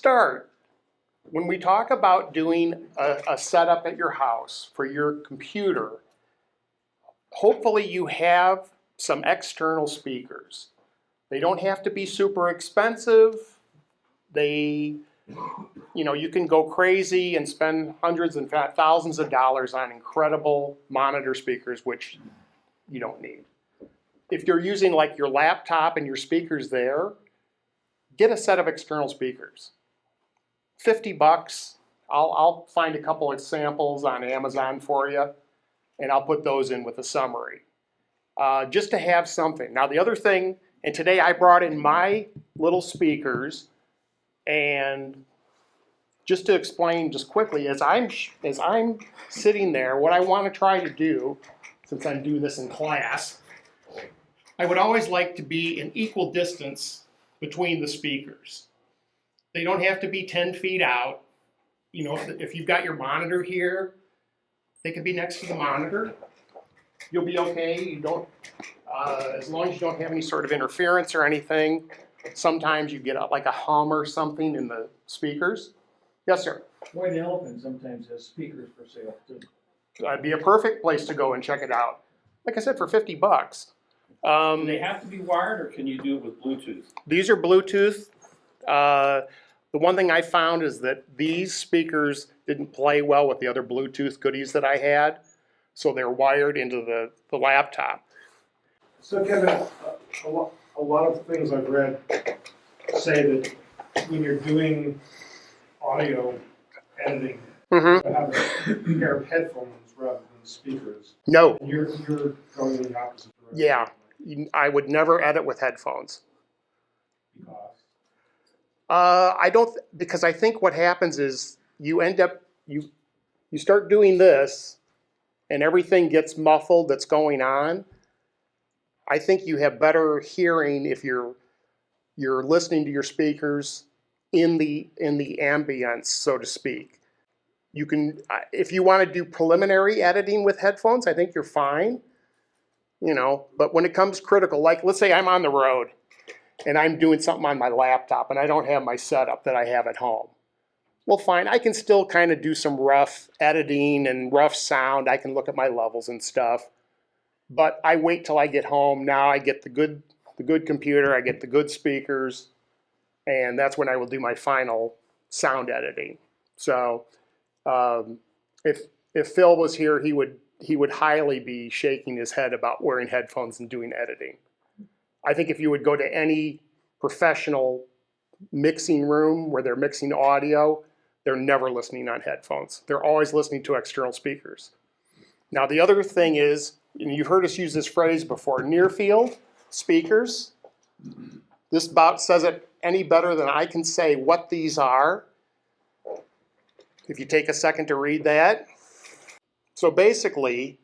start, when we talk about doing a setup at your house for your computer, hopefully you have some external speakers. They don't have to be super expensive. You can go crazy and spend hundreds and thousands of dollars on incredible monitor speakers, which you don't need. If you're using like your laptop and your speakers there, get a set of external speakers. $50. I'll find a couple of samples on Amazon for you, and I'll put those in with a summary. Just to have something. Now the other thing, and today I brought in my little speakers, and just to explain just quickly, as I'm sitting there, what I want to try to do, since I'm doing this in class, I would always like to be an equal distance between the speakers. They don't have to be 10 feet out. You know, if you've got your monitor here, they can be next to the monitor. You'll be okay. You don't, as long as you don't have any sort of interference or anything. Sometimes you get like a hum or something in the speakers. Yes, sir. White Elephant sometimes has speakers for sale too. That'd be a perfect place to go and check it out. Like I said, for $50. Do they have to be wired, or can you do it with Bluetooth? These are Bluetooth. The one thing I found is that these speakers didn't play well with the other Bluetooth goodies that I had, so they're wired into the laptop. So Kevin, a lot of things I've read say that when you're doing audio editing, you have a pair of headphones rather than speakers. No. And you're going in the opposite direction. Yeah, I would never edit with headphones. Because I don't, because I think what happens is you end up, you start doing this and everything gets muffled that's going on. I think you have better hearing if you're listening to your speakers in the ambience, so to speak. You can, if you want to do preliminary editing with headphones, I think you're fine, you know, but when it comes critical, like let's say I'm on the road and I'm doing something on my laptop and I don't have my setup that I have at home. Well, fine, I can still kind of do some rough editing and rough sound. I can look at my levels and stuff, but I wait till I get home. Now I get the good computer, I get the good speakers, and that's when I will do my final sound editing. So if Phil was here, he would highly be shaking his head about wearing headphones and doing editing. I think if you would go to any professional mixing room where they're mixing audio, they're never listening on headphones. They're always listening to external speakers. Now the other thing is, and you've heard us use this phrase before, near field speakers. This about says it any better than I can say what these are. If you take a second to read that. So basically,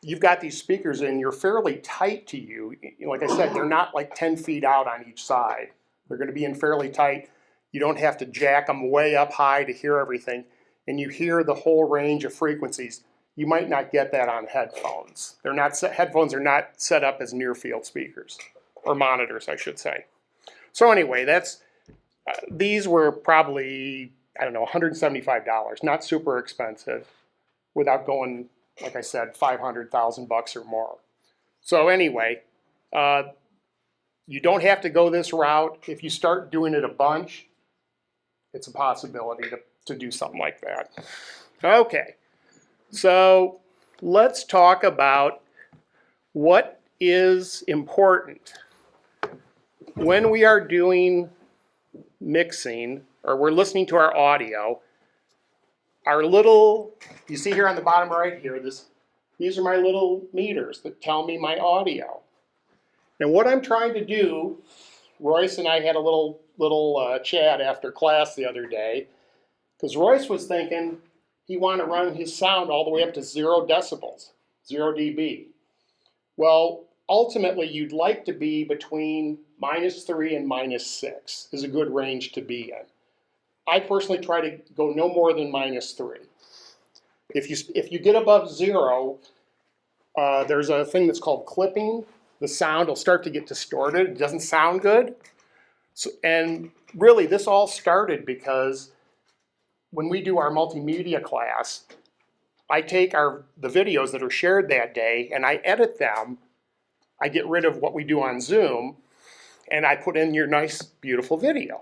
you've got these speakers and you're fairly tight to you. Like I said, they're not like 10 feet out on each side. They're going to be in fairly tight. You don't have to jack them way up high to hear everything. And you hear the whole range of frequencies. You might not get that on headphones. Headphones are not set up as near field speakers, or monitors, I should say. So anyway, these were probably, I don't know, $175, not super expensive, without going, like I said, $500,000 or more. So anyway, you don't have to go this route. If you start doing it a bunch, it's a possibility to do something like that. Okay, so let's talk about what is important when we are doing mixing, or we're listening to our audio. Our little, you see here on the bottom right here, these are my little meters that tell me my audio. And what I'm trying to do, Royce and I had a little chat after class the other day, because Royce was thinking he wanted to run his sound all the way up to 0 decibels, 0 dB. Well, ultimately you'd like to be between -3 and -6 is a good range to be in. I personally try to go no more than -3. If you get above 0, there's a thing that's called clipping. The sound will start to get distorted. It doesn't sound good. So, and really, this all started because when we do our multimedia class, I take the videos that are shared that day and I edit them. I get rid of what we do on Zoom and I put in your nice, beautiful video.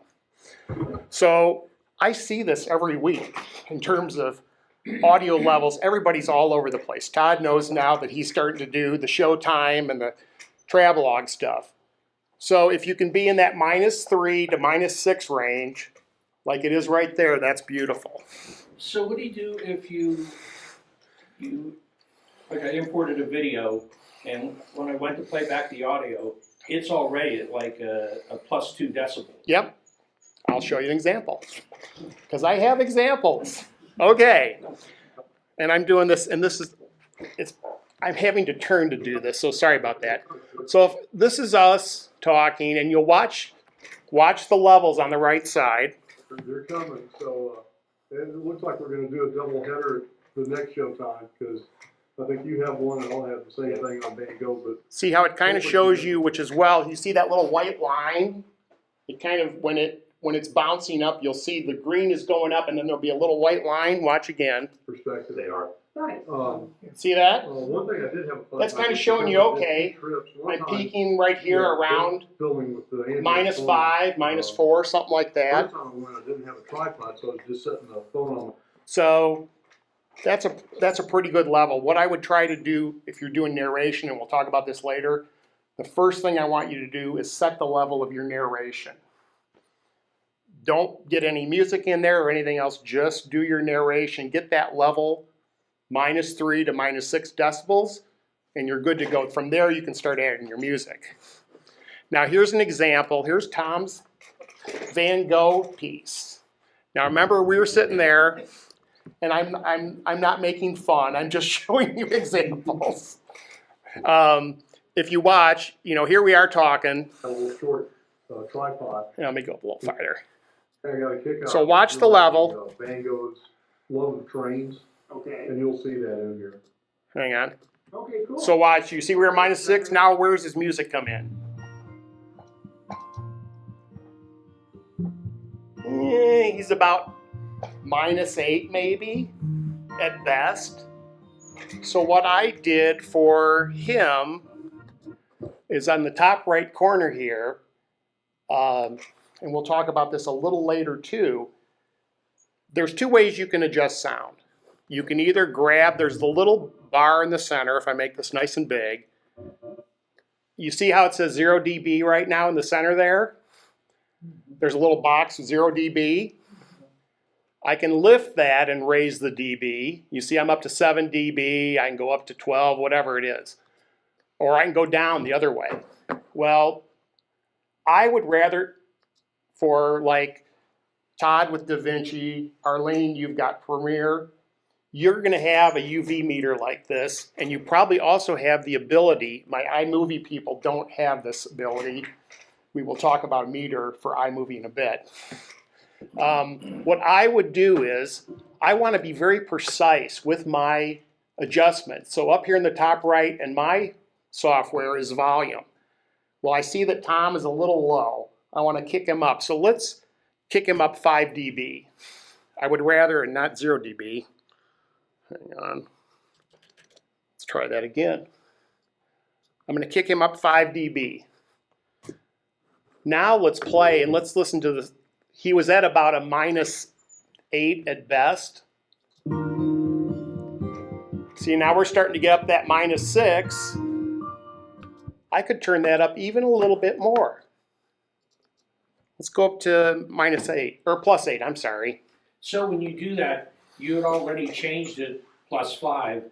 So I see this every week in terms of audio levels. Everybody's all over the place. Todd knows now that he's starting to do the Showtime and the Travelog stuff. So if you can be in that -3 to -6 range, like it is right there, that's beautiful. So what do you do if you like I imported a video, and when I went to play back the audio, it's already at like a +2 decibel. Yep, I'll show you an example, because I have examples. Okay, and I'm doing this, and I'm having to turn to do this, so sorry about that. So if this is us talking, and you'll watch the levels on the right side. They're coming, so it looks like we're gonna do a double header the next Showtime, because I think you have one and I'll have the same thing on Van Gogh, but See how it kind of shows you, which is you see that little white line? It kind of, when it's bouncing up, you'll see the green is going up and then there'll be a little white line. Watch again. perspective. They are. See that? One thing I did have a fun That's time kind of is showing you, because I did okay, two trips. One I'm time, peaking right here around filming with the Android -5, phone. -4, something like that. First time I went, I didn't have a tripod, so I was just setting the phone on. So that's a pretty good level. What I would try to do if you're doing narration, and we'll talk about this later, the first thing I want you to do is set the level of your narration. Don't get any music in there or anything else, just do your narration, get that level -3 to -6 decibels, and you're good to go. From there, you can start adding your music. Now here's an example. Here's Tom's Van Gogh piece. Now remember, we were sitting there, and I'm not making fun. I'm just showing you examples. If you watch, here we are talking. A little short tripod. Let me go up a little farther. I got a kick out. So watch the level. Van Gogh's Love of Trains, Okay, and you'll see that in here. Hang on. okay, cool. So watch. You see we're -6. Now where's his music come in? He's about -8 maybe at best. So what I did for him is on the top right corner here, and we'll talk about this a little later too, there's two ways you can adjust sound. You can either there's the little bar in the center, if I make this nice and big. You see how it says 0 dB right now in the center there? There's a little box, 0 dB. I can lift that and raise the dB. You see I'm up to 7 dB, I can go up to 12, whatever it is. Or I can go down the other way. Well, I would rather, for like Todd with DaVinci, Arlene, you've got Premiere, you're gonna have a UV meter like this, and you probably also have the ability, my iMovie people don't have this ability. We will talk about a meter for iMovie in a bit. What I would do is, I want to be very precise with my adjustments. So up here in the top right, and my software is volume. Well, I see that Tom is a little low. I want to kick him up. So let's kick him up 5 dB. I would rather not 0 dB. Hang on. Let's try that again. I'm going to kick him up 5 dB. Now let's play and let's listen to this. He was at about a -8 at best. See, now we're starting to get up that -6. I could turn that up even a little bit more. Let's go up to -8, or +8, I'm sorry. So when you do that, you had already changed it +5.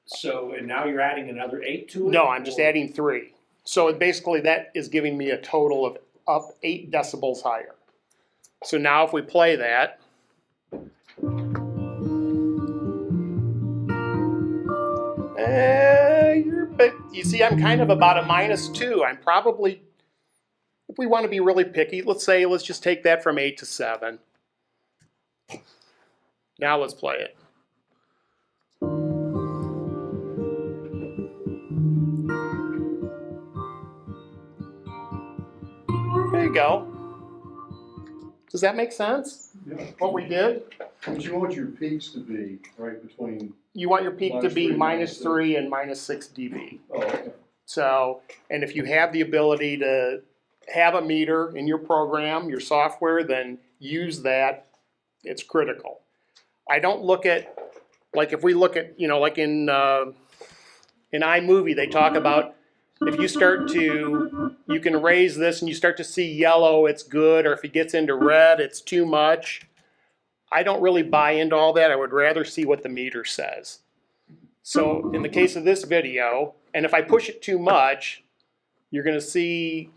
So, and now you're adding another 8 to it? No, I'm just adding 3. So basically that is giving me a total of up 8 decibels higher. So now if we play that, you see I'm kind of about a -2. I'm probably, if we want to be really picky, let's just take that from 8 to 7. Now let's play it. There you go. Does that make sense? Yeah. What we did? But you want your peaks to be right between, You want your peak to Minus be three, minus -3 and -6 dB. oh, okay. So, and if you have the ability to have a meter in your program, your software, then use that. It's critical. I don't look at, like if we look at, you know, like in iMovie, they talk about if you start to, you can raise this and you start to see yellow, it's good, or if it gets into red, it's too much. I don't really buy into all that. I would rather see what the meter says. So in the case of this video, and if I push it too much, you're gonna see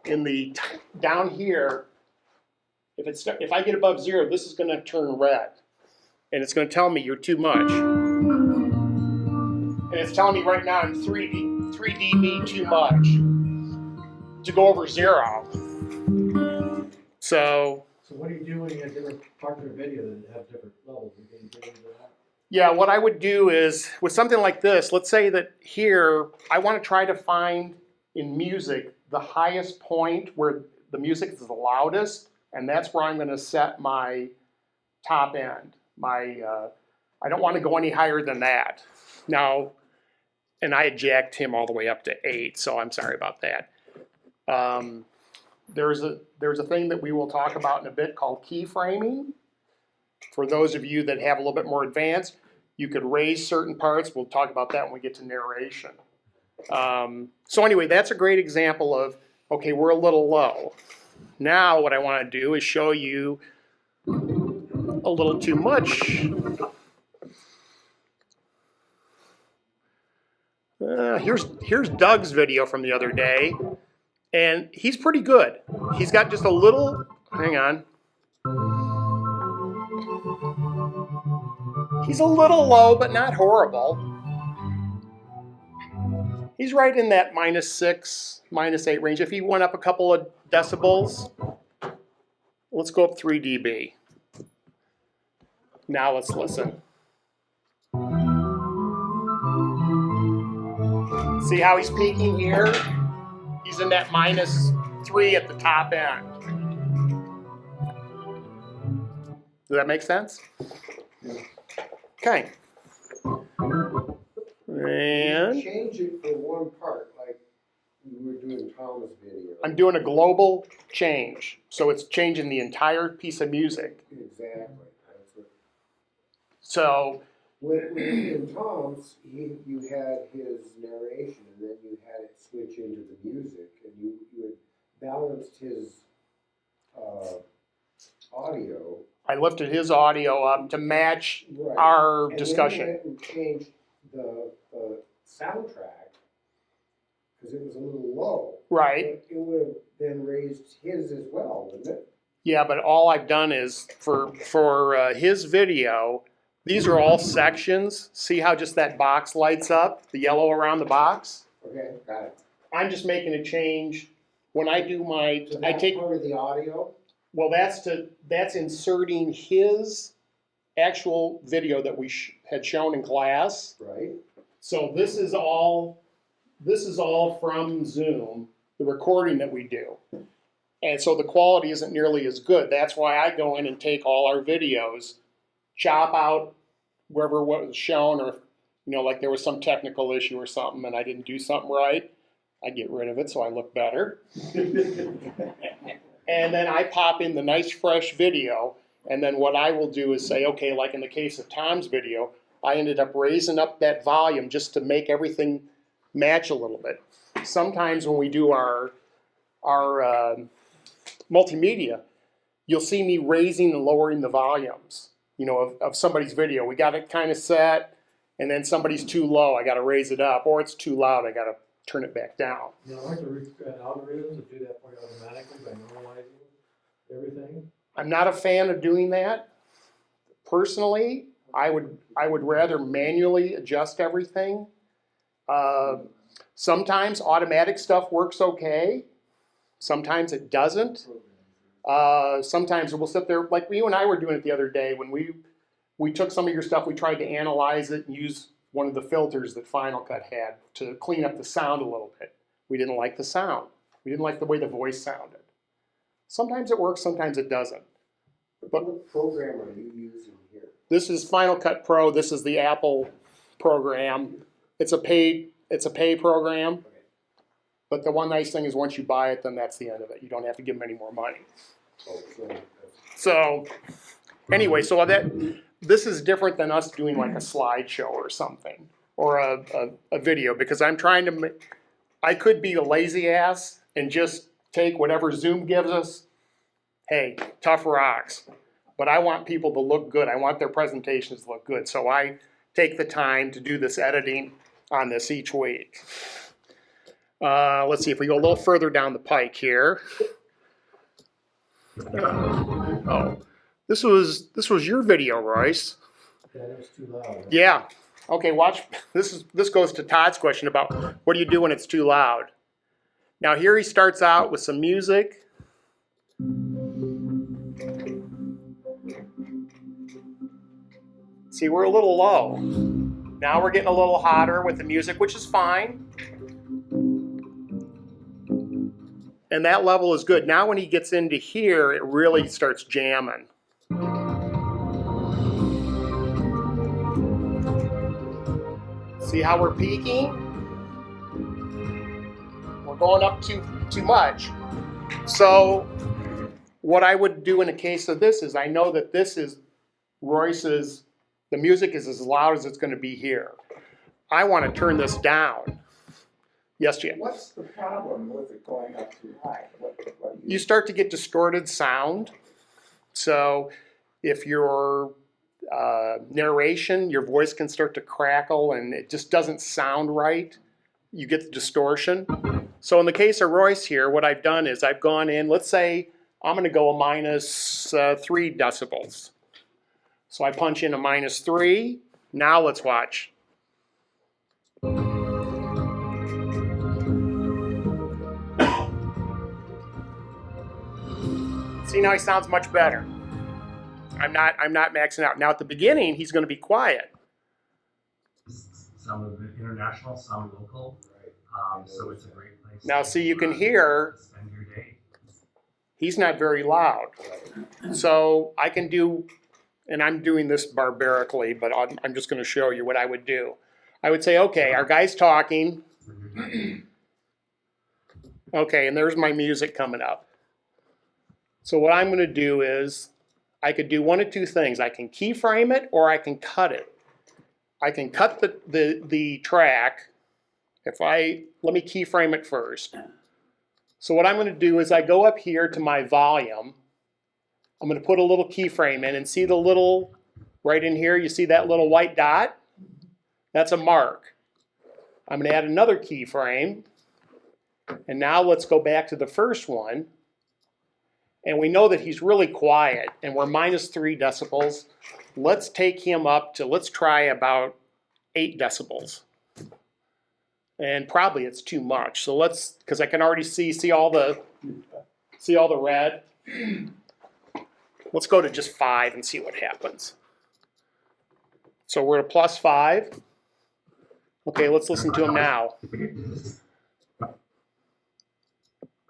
in the, down here, if I get above 0, this is gonna turn red. And it's gonna tell me you're too much. And it's telling me right now I'm 3 dB too much to go over 0. So what do you do when you have different parts of the video that have different levels? You can get into that? yeah, what I would do is, with something like this, let's say that here, I wanna try to find in music the highest point where the music is the loudest, and that's where I'm gonna set my top end. I don't wanna go any higher than that. Now, and I had jacked him all the way up to 8, so I'm sorry about that. There's a thing that we will talk about in a bit called keyframing. For those of you that have a little bit more advanced, you could raise certain parts. We'll talk about that when we get to narration. So anyway, that's a great example of, okay, we're a little low. Now what I want to do is show you a little too much. Here's Doug's video from the other day, and he's pretty good. He's got just a little, hang on. He's a little low, but not horrible. He's right in that -6, -8 range. If he went up a couple of decibels, let's go up 3 dB. Now let's listen. See how he's peaking here? He's in that -3 at the top end. Does that make sense? Okay. And Change it for one part, like you were doing Tom's video. I'm doing a global change. So it's changing the entire piece of music. Exactly. That's what, So, when in Tom's, you had his narration, and then you had it switch into the music, and you had balanced his audio. I lifted his audio up to match Right. our And discussion. then you went and changed the soundtrack, because it was a little low. Right. But it would have then raised his as well, wouldn't it? Yeah, but all I've done is for his video, these are all sections. See how just that box lights up, the yellow around the box? Okay, got it. I'm just making a change. When I do my, So I that's take, part of the audio? well, that's inserting his actual video that we had shown in class. Right. So this is all from Zoom, the recording that we do. And so the quality isn't nearly as good. That's why I go in and take all our videos, chop out wherever what was shown, or, you know, like there was some technical issue or something and I didn't do something right, I get rid of it so I look better. And then I pop in the nice fresh video, and then what I will do is say, okay, like in the case of Tom's video, I ended up raising up that volume just to make everything match a little bit. Sometimes when we do our multimedia, you'll see me raising and lowering the volumes, you know, of somebody's video. We got it kind of set, and then somebody's too low, I got to raise it up, or it's too loud, I got to turn it back down. You know, aren't there algorithms that do that for you automatically by normalizing everything? I'm not a fan of doing that. Personally, I would rather manually adjust everything. Sometimes automatic stuff works okay. Sometimes it doesn't. Sometimes we'll sit there, like you and I were doing it the other day, when we took some of your stuff, we tried to analyze it and use one of the filters that Final Cut had to clean up the sound a little bit. We didn't like the sound. We didn't like the way the voice sounded. Sometimes it works, sometimes it doesn't. But What program are you using here? this is Final Cut Pro. This is the Apple program. It's a paid program. But the one nice thing is once you buy it, then that's the end of it. You don't have to give them any more money. Oh, So anyway, so this is different than us doing like a slideshow or something, or a video, because I'm trying to I could be a lazy ass and just take whatever Zoom gives us. Hey, tough rocks. But I want people to look good. I want their presentations to look good. So I take the time to do this editing on this each week. Let's see if we go a little further down the pike here. Oh, this was your video, Royce. Yeah, that was too loud. Yeah. Okay, watch. This goes to Todd's question about what do you do when it's too loud. Now here he starts out with some music. See, we're a little low. Now we're getting a little hotter with the music, which is fine. And that level is good. Now when he gets into here, it really starts jamming. See how we're peaking? We're going up too much. So what I would do in a case of this is I know that this is Royce's, the music is as loud as it's going to be here. I want to turn this down. Yes, Jan? What's the problem with it going up too high? What do You start to get distorted sound. So if your narration, your voice can start to crackle and it just doesn't sound right. You get the distortion. So in the case of Royce here, what I've done is I've gone in, let's say I'm going to go a minus 3 decibels. So I punch in a minus 3. Now let's watch. See, now he sounds much better. I'm not maxing out. Now at the beginning, he's going to be quiet. Some of it international, some local. So it's a great place. Now see, you can hear spend your day. he's not very loud. So I can do, and I'm doing this barbarically, but I'm just going to show you what I would do. I would say, okay, our guy's talking. Okay, and there's my music coming up. So what I'm going to do is, I could do one of two things. I can keyframe it or I can cut it. I can cut the track. Let me keyframe it first. So what I'm going to do is I go up here to my volume. I'm going to put a little keyframe in and see the little, right in here, you see that little white dot? That's a mark. I'm going to add another keyframe. And now let's go back to the first one. And we know that he's really quiet, and we're minus 3 decibels. Let's take him up to, let's try about 8 decibels. And probably it's too much. So let's, because I can already see all the red. Let's go to just 5 and see what happens. So we're at a plus 5. Okay, let's listen to him now.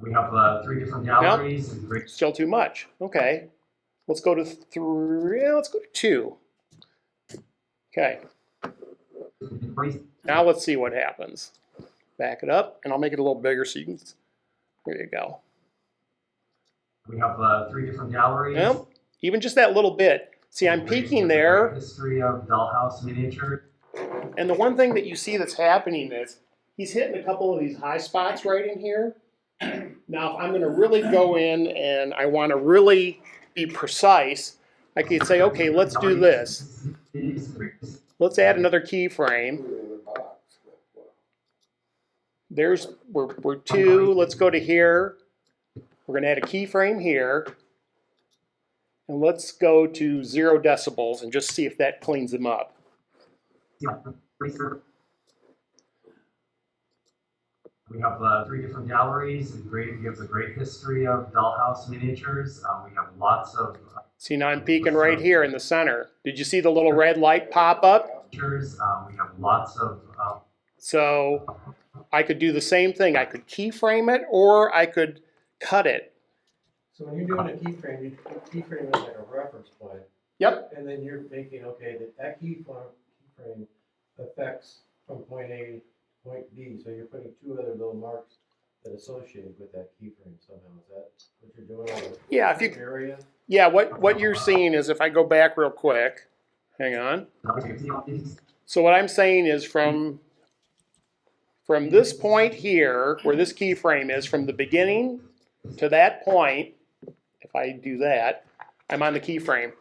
We have 3 different galleries. Nope. Still too much. Okay. Let's go to 3. Let's go to 2. Okay. Now let's see what happens. Back it up, and I'll make it a little bigger so you can. There you go. We have 3 different galleries. Yep. Even just that little bit. See, I'm peeking there. History of dollhouse miniature. And the one thing that you see that's happening is he's hitting a couple of these high spots right in here. Now, if I'm going to really go in and I want to really be precise, I could say, okay, let's do this. Let's add another keyframe. There's, we're 2. Let's go to here. We're going to add a keyframe here. And let's go to 0 decibels and just see if that cleans them up. We have 3 different galleries. It gives a great history of dollhouse miniatures. We have lots of. See, now I'm peeking right here in the center. Did you see the little red light pop up? We have lots of. So I could do the same thing. I could keyframe it or I could cut it. So when you're doing a keyframe, you keyframe it like a reference point, Yep, and then you're thinking, okay, that keyframe affects from point A to point B, so you're putting two other little marks that associate with that keyframe somehow. Is that what you're doing on the yeah, if you, area? yeah, what you're seeing is, if I go back real quick, hang on. So what I'm saying is from this point here, where this keyframe is, from the beginning to that point, if I do that, I'm on the keyframe.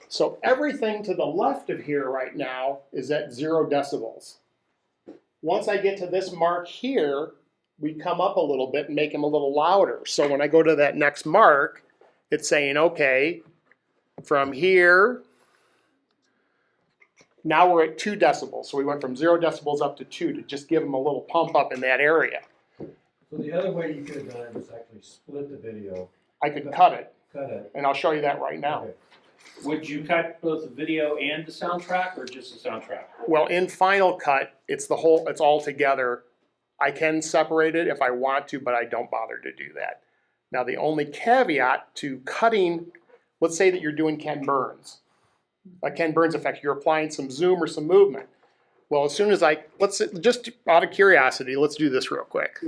So everything to the left of here right now is at 0 decibels. Once I get to this mark here, we come up a little bit and make them a little louder. So when I go to that next mark, it's saying, okay, from here, now we're at 2 decibels. So we went from 0 decibels up to 2 to just give them a little pump up in that area. So the other way you could have done it was actually split the video, I could cut it, cut it. and I'll show you that right now. Okay. Would you cut both the video and the soundtrack, or just the soundtrack? Well, in Final Cut, it's all together. I can separate it if I want to, but I don't bother to do that. Now, the only caveat to cutting, let's say that you're doing Ken Burns, a Ken Burns effect, you're applying some zoom or some movement. Well, as soon as let's just out of curiosity, let's do this real quick.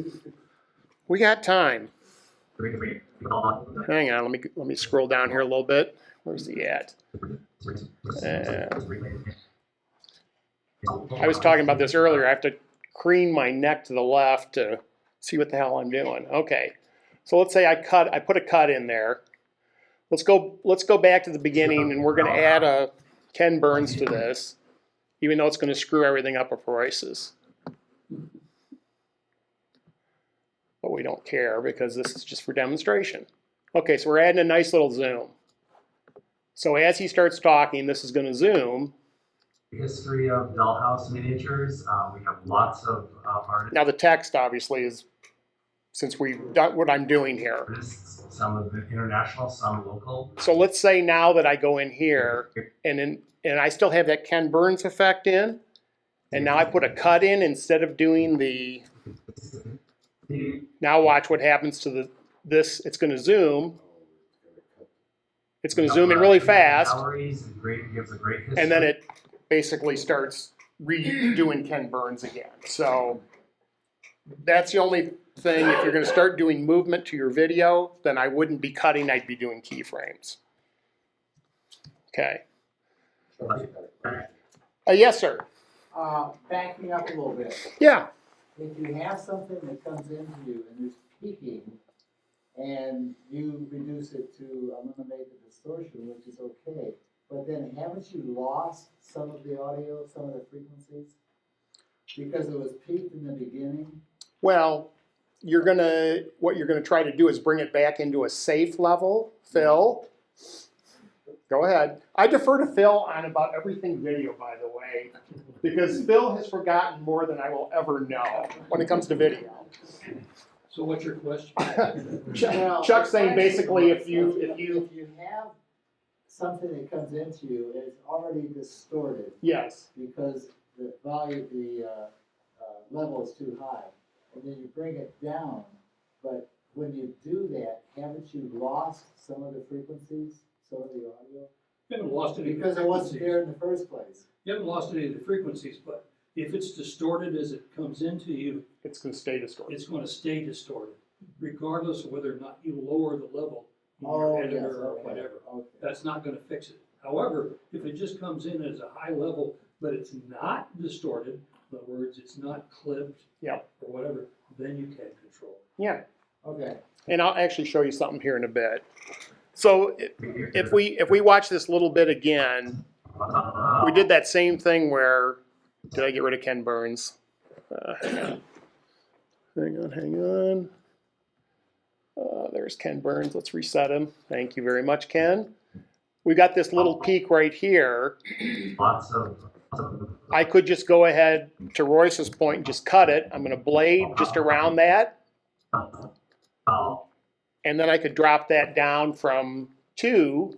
We got time. Hang on, let me scroll down here a little bit. Where's he at? I was talking about this earlier. I have to crane my neck to the left to see what the hell I'm doing. Okay, so let's say I put a cut in there. Let's go back to the beginning, and we're going to add a Ken Burns to this, even though it's going to screw everything up for races. But we don't care because this is just for demonstration. Okay, so we're adding a nice little zoom. So as he starts talking, this is going to zoom. History of dollhouse miniatures. We have lots of artists. Now the text obviously is, since we've done what I'm doing here. Some of the international, some local. So let's say now that I go in here and I still have that Ken Burns effect in, and now I put a cut in instead of doing the. Now watch what happens to this. It's going to zoom. It's going to zoom in really fast, and then it basically starts redoing Ken Burns again. So that's the only thing. If you're going to start doing movement to your video, then I wouldn't be cutting, I'd be doing keyframes. Okay. Yes, sir. Backing up a little bit, Yeah. if you have something that comes into you and is peaking, and you reduce it to eliminate the distortion, which is okay, but then haven't you lost some of the audio, some of the frequencies? Because it was peaked in the beginning? Well, what you're gonna try to do is bring it back into a safe level. Phil, go ahead. I defer to Phil on about everything video, by the way, because Phil has forgotten more than I will ever know when it comes to video. So what's your question? Chuck's saying basically if you have something that comes into you, it's already distorted yes. because the value, the level is too high, and then you bring it down. But when you do that, haven't you lost some of the frequencies, some of the audio? You haven't lost any of the Because it wasn't frequencies. there in the first place. You haven't lost any of the frequencies, but if it's distorted as it comes into you, It's going to stay distorted. it's going to stay distorted, regardless of whether or not you lower the level in Oh, your yes, editor or okay, whatever. okay. That's not going to fix it. However, if it just comes in as a high level, but it's not distorted, in other words, it's not clipped Yep. or whatever, then you can control it. Yeah. Okay. And I'll actually show you something here in a bit. So if we watch this little bit again, we did that same thing where, did I get rid of Ken Burns? Hang on. There's Ken Burns. Let's reset him. Thank you very much, Ken. We got this little peak right here. Lots of. I could just go ahead to Royce's point and just cut it. I'm going to blade just around that. And then I could drop that down from 2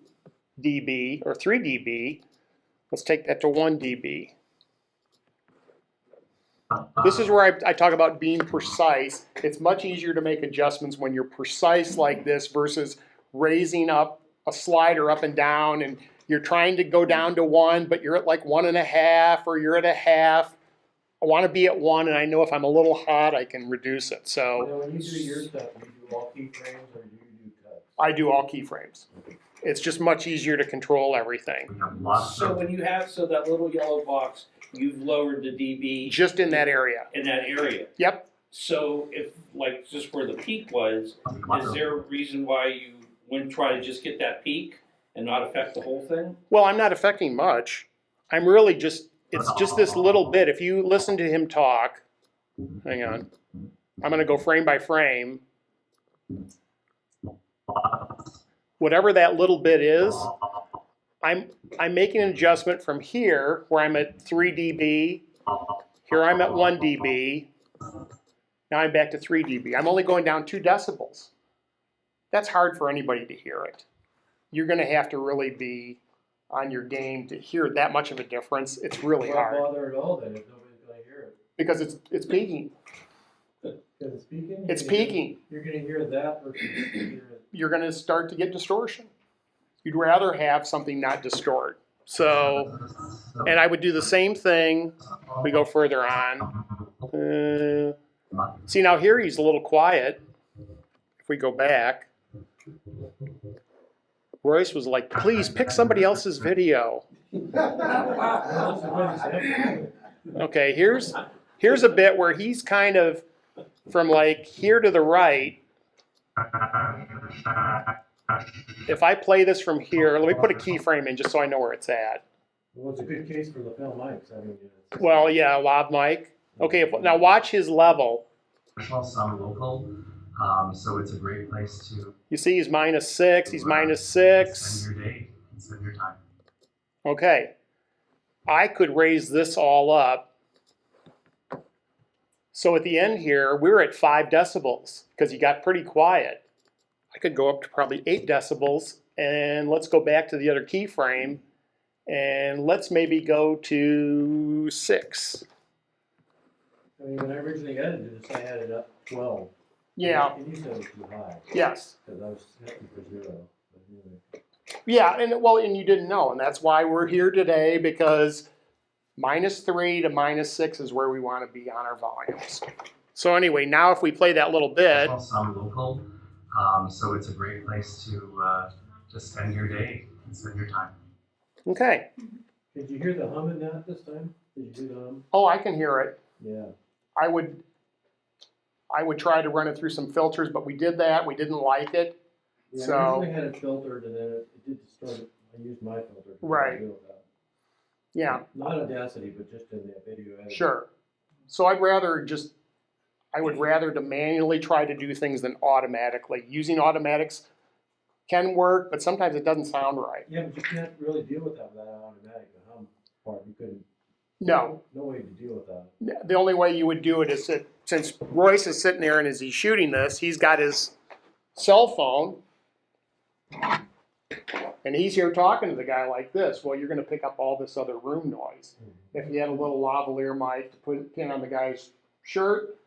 dB or 3 dB. Let's take that to 1 dB. This is where I talk about being precise. It's much easier to make adjustments when you're precise like this versus raising up a slider up and down, and you're trying to go down to 1, but you're at like 1.5, or you're at a half. I want to be at 1, and I know if I'm a little hot, I can reduce it. So Now, when you do your stuff, you do all keyframes or do you do cuts? I do all keyframes. It's just much easier to control everything. We have lots So of, when you have, so that little yellow box, you've lowered the dB Just in that area. in that area. Yep. So if, like, just where the peak was, is there a reason why you wouldn't try to just get that peak and not affect the whole thing? Well, I'm not affecting much. I'm really just, it's just this little bit. If you listen to him talk, hang on. I'm going to go frame by frame. Whatever that little bit is, I'm making an adjustment from here, where I'm at 3 dB. Here I'm at 1 dB. Now I'm back to 3 dB. I'm only going down 2 decibels. That's hard for anybody to hear it. You're going to have to really be on your game to hear that much of a difference. It's really Why hard bother at all then if nobody's gonna hear it? because it's peaking. Because it's peaking? It's peaking. You're gonna hear that versus hear it. You're going to start to get distortion. You'd rather have something not distort. So, and I would do the same thing. We go further on. See, now here he's a little quiet. If we go back, Royce was like, please pick somebody else's video. Okay, here's a bit where he's kind of from like here to the right. If I play this from here, let me put a keyframe in just so I know where it's at. Well, it's a good case for lapel mics. I mean, it's. Well, yeah, lav mic. Okay, now watch his level. some local, so it's a great place to You see he's -6, he's -6. spend your day and spend your time. Okay, I could raise this all up. So at the end here, we're at 5 decibels because he got pretty quiet. I could go up to probably 8 decibels, and let's go back to the other keyframe, and let's maybe go to 6. I mean, when I originally edited this, I had it up 12. Yeah, And you said it was too high, yes. because I was setting for 0. But anyway. Yeah, and well, and you didn't know, and that's why we're here today, because -3 to -6 is where we want to be on our volumes. So anyway, now if we play that little bit, Some local, so it's a great place to spend your day and spend your time. okay. Did you hear the hum in that this time? Did you hear the hum? Oh, I can hear it. Yeah. I would try to run it through some filters, but we did that. We didn't like it. Yeah, So- I originally had it filtered and then it did distort it. I used my filter. to Right. deal with that. Yeah, Not Audacity, but just in the video editing. sure. So I would rather to manually try to do things than automatically. Using automatics can work, but sometimes it doesn't sound right. Yeah, but you can't really deal with that without automatic, the hum part. You couldn't. No. No way to deal with that. The only way you would do it is that since Royce is sitting there and as he's shooting this, he's got his cell phone and he's here talking to the guy like this. Well, you're going to pick up all this other room noise. If you had a little lavalier mic to pin on the guy's shirt,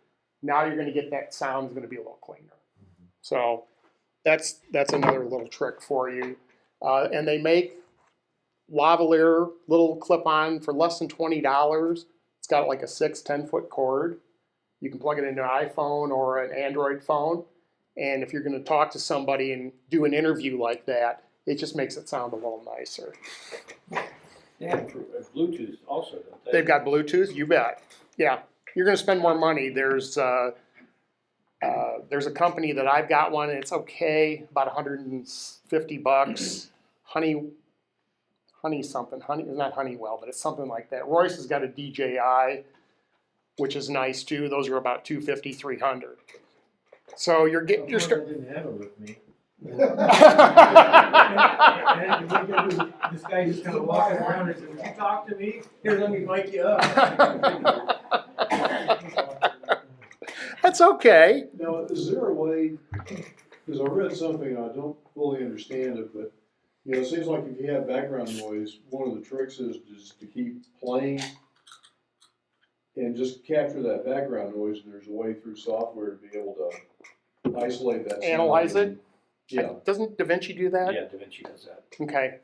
now you're going to get that sound's going to be a little cleaner. So that's another little trick for you. And they make lavalier little clip-on for less than $20. It's got like a 10-foot cord. You can plug it into an iPhone or an Android phone. And if you're going to talk to somebody and do an interview like that, it just makes it sound a little nicer. They have Bluetooth also, don't they? They've got Bluetooth, you bet. Yeah, you're going to spend more money. There's a company that I've got one, and it's okay, about $150. Honey something. Honey, it's not Honeywell, but it's something like that. Royce has got a DJI, which is nice too. Those are about $250, $300. So you're getting, Of you're course, I start. didn't have it with me. And this guy just kind of walking around and said, "Would you talk to me? Here, let me mic you up." That's okay. Now, is there a way, because I read something, I don't fully understand it, but, you know, it seems like if you have background noise, one of the tricks is just to keep playing and just capture that background noise, and there's a way through software to be able to isolate that sound. Analyze it? Yeah. Doesn't Da Vinci do that? Yeah, Da Vinci does that. Okay,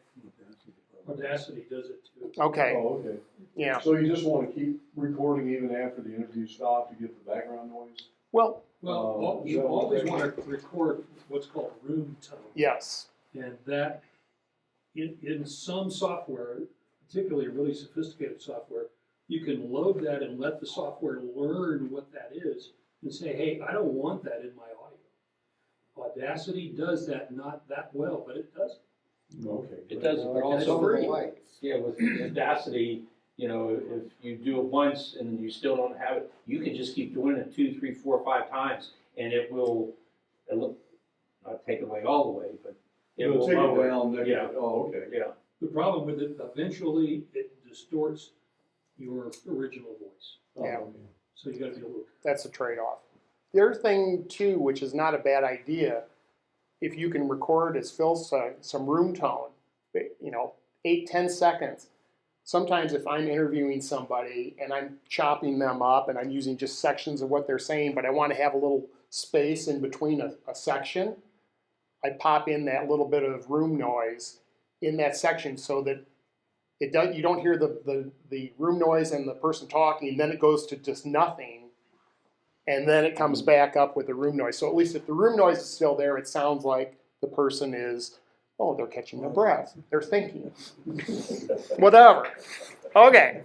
Audacity does it too. okay, Oh, okay. yeah. So you just wanna keep recording even after the interview stopped to get the background noise? Well, Well, you always want to record what's called room tone. yes, And that, in some software, particularly really sophisticated software, you can load that and let the software learn what that is and say, hey, I don't want that in my audio. Audacity does that not that well, but it does. Okay. It does, but It's also, free. yeah, with Audacity, you know, if you do it once and you still don't have it, you can just keep doing it 2, 3, 4, 5 times, and it'll not take it away all the way, but it It'll will take it lower. down, Yeah. oh, okay. Yeah, The problem with it, eventually it distorts your original voice. Yeah. Oh, okay. So you gotta be a little. that's a trade-off. The other thing too, which is not a bad idea, if you can record, as Phil said, some room tone, 8-10 seconds. Sometimes if I'm interviewing somebody and I'm chopping them up and I'm using just sections of what they're saying, but I want to have a little space in between a section, I pop in that little bit of room noise in that section so that you don't hear the room noise and the person talking, then it goes to just nothing, and then it comes back up with the room noise. So at least if the room noise is still there, it sounds like the person is, they're catching their breath, they're thinking. Whatever. Okay.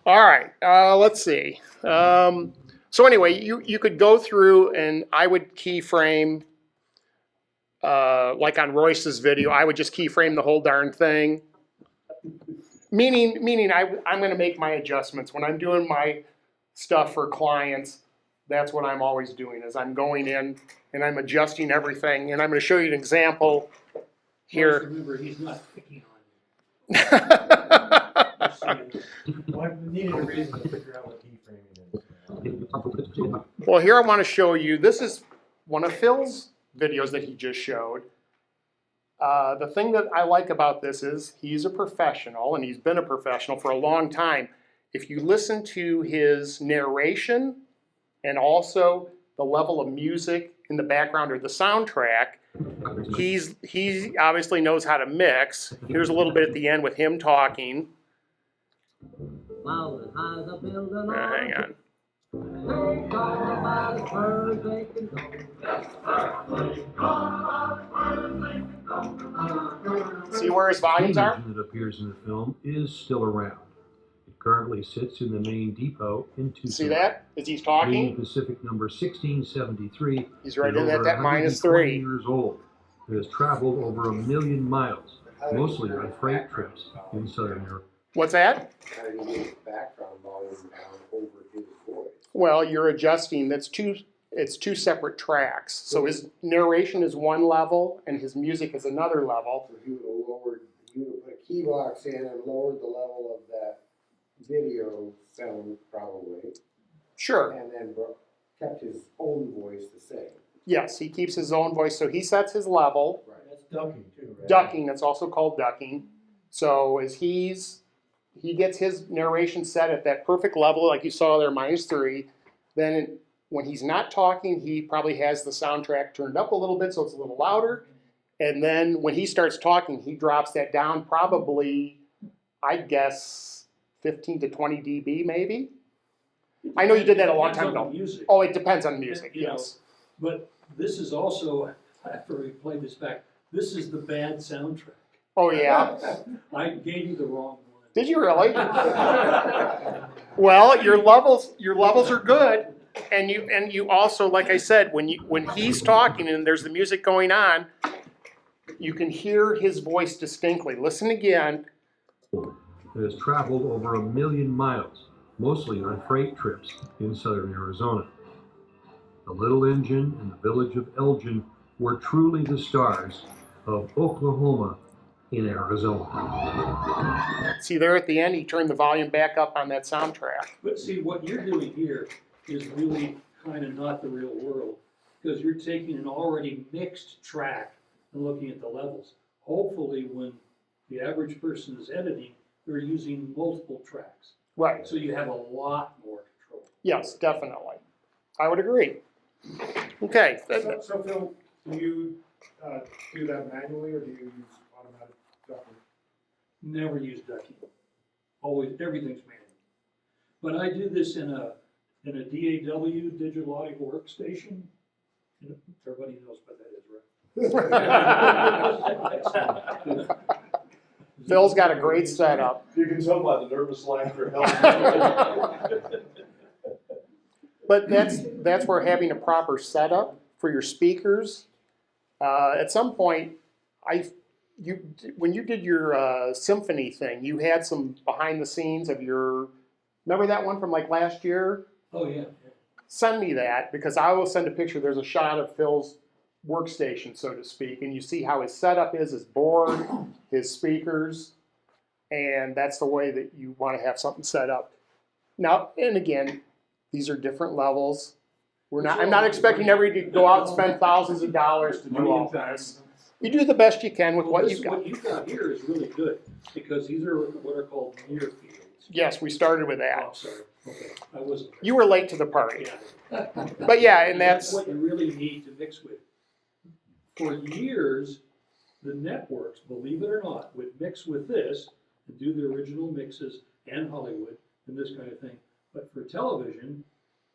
All right, let's see. So anyway, you could go through and I would keyframe, like on Royce's video, I would just keyframe the whole darn thing. Meaning I'm gonna make my adjustments. When I'm doing my stuff for clients, that's what I'm always doing, is I'm going in and I'm adjusting everything. And I'm gonna show you an example Just here. remember, he's not picking on you. Just so you know. Well, I needed a reason to figure out what keyframing is. Well, here I wanna show you, this is one of Phil's videos that he just showed. The thing that I like about this is he's a professional, and he's been a professional for a long time. If you listen to his narration and also the level of music in the background or the soundtrack, he obviously knows how to mix. Here's a little bit at the end with him talking. Hang on. See where his volumes The are? engine that appears in the film is still around. It currently sits in the main depot in Tucson. See that? As he's Union talking, Pacific number 1673 he's right is in at over that -3 -3. years old. It has traveled over 1 million miles, mostly on freight trips in southern Europe. What's that? How did he get his background volume down over his voice? Well, you're adjusting, it's two separate tracks. So his narration is one level and his music is another level. So he would put a key box in and lowered the level of that video sound probably, Sure, and then kept his own voice the same. yes, he keeps his own voice, so he sets his level. That's ducking too, right? Ducking, it's also called ducking. So as he gets his narration set at that perfect level, like you saw there, -3, then when he's not talking, he probably has the soundtrack turned up a little bit so it's a little louder. And then when he starts talking, he drops that down probably, I'd guess, 15 to 20 dB maybe. I know you did that a long time Depends on ago. the music. Oh, it depends on music, You know, yes. But this is also, after we play this back, this is the bad soundtrack. Oh, yeah? I gave you the wrong one. Did you really? Well, your levels are good. And you also, like I said, when he's talking and there's the music going on, you can hear his voice distinctly. Listen again. It has traveled over 1 million miles, mostly on freight trips in southern Arizona. The little engine and the village of Elgin were truly the stars of Oklahoma in Arizona. See there at the end, he turned the volume back up on that soundtrack. But see, what you're doing here is really kind of not the real world, because you're taking an already mixed track and looking at the levels. Hopefully, when the average person is editing, they're using multiple tracks. Right. So you have a lot more control. Yes, definitely. I would agree. Okay. So Phil, do you do that manually, or do you use automatic ducking? Never use ducking. Always, everything's manual. But I do this in a DAW, digital audio workstation. And everybody knows what that is, right? Phil's got a great setup. You can tell by the nervous laughter. But that's where having a proper setup for your speakers. At some point, when you did your symphony thing, you had some behind the scenes of your. Remember that one from like last year? Oh, yeah. Send me that, because I will send a picture. There's a shot of Phil's workstation, so to speak, and you see how his setup is, his board, his speakers, and that's the way that you want to have something set up. Now, and again, these are different levels. I'm not expecting everybody to go out and spend thousands of dollars to do all this. You do the best you can with what you've got. What you've got here is really good, because these are what are called near fields. Yes, we started with Oh, that. I'm sorry. Okay, I wasn't. You were late to the party. Yeah. But yeah, and that's what you really need to mix with. For years, the networks, believe it or not, would mix with this and do the original mixes and Hollywood and this kind of thing. But for television,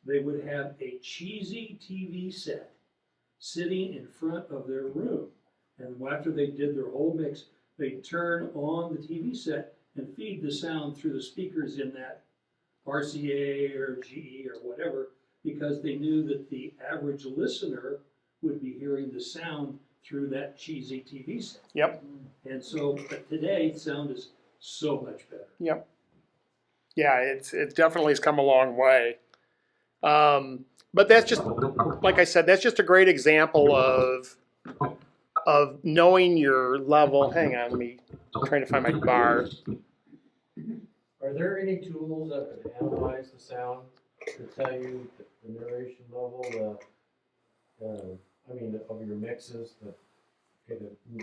they would have a cheesy TV set sitting in front of their room. And after they did their whole mix, they'd turn on the TV set and feed the sound through the speakers in that RCA or GE or whatever, because they knew that the average listener would be hearing the sound through that cheesy TV set. Yep. And so, but today, sound is so much better. Yep. Yeah, it definitely has come a long way. But that's just, like I said, that's just a great example of knowing your level. Hang on, I'm trying to find my bar. Are there any tools that could analyze the sound to tell you the narration level, of your mixes, that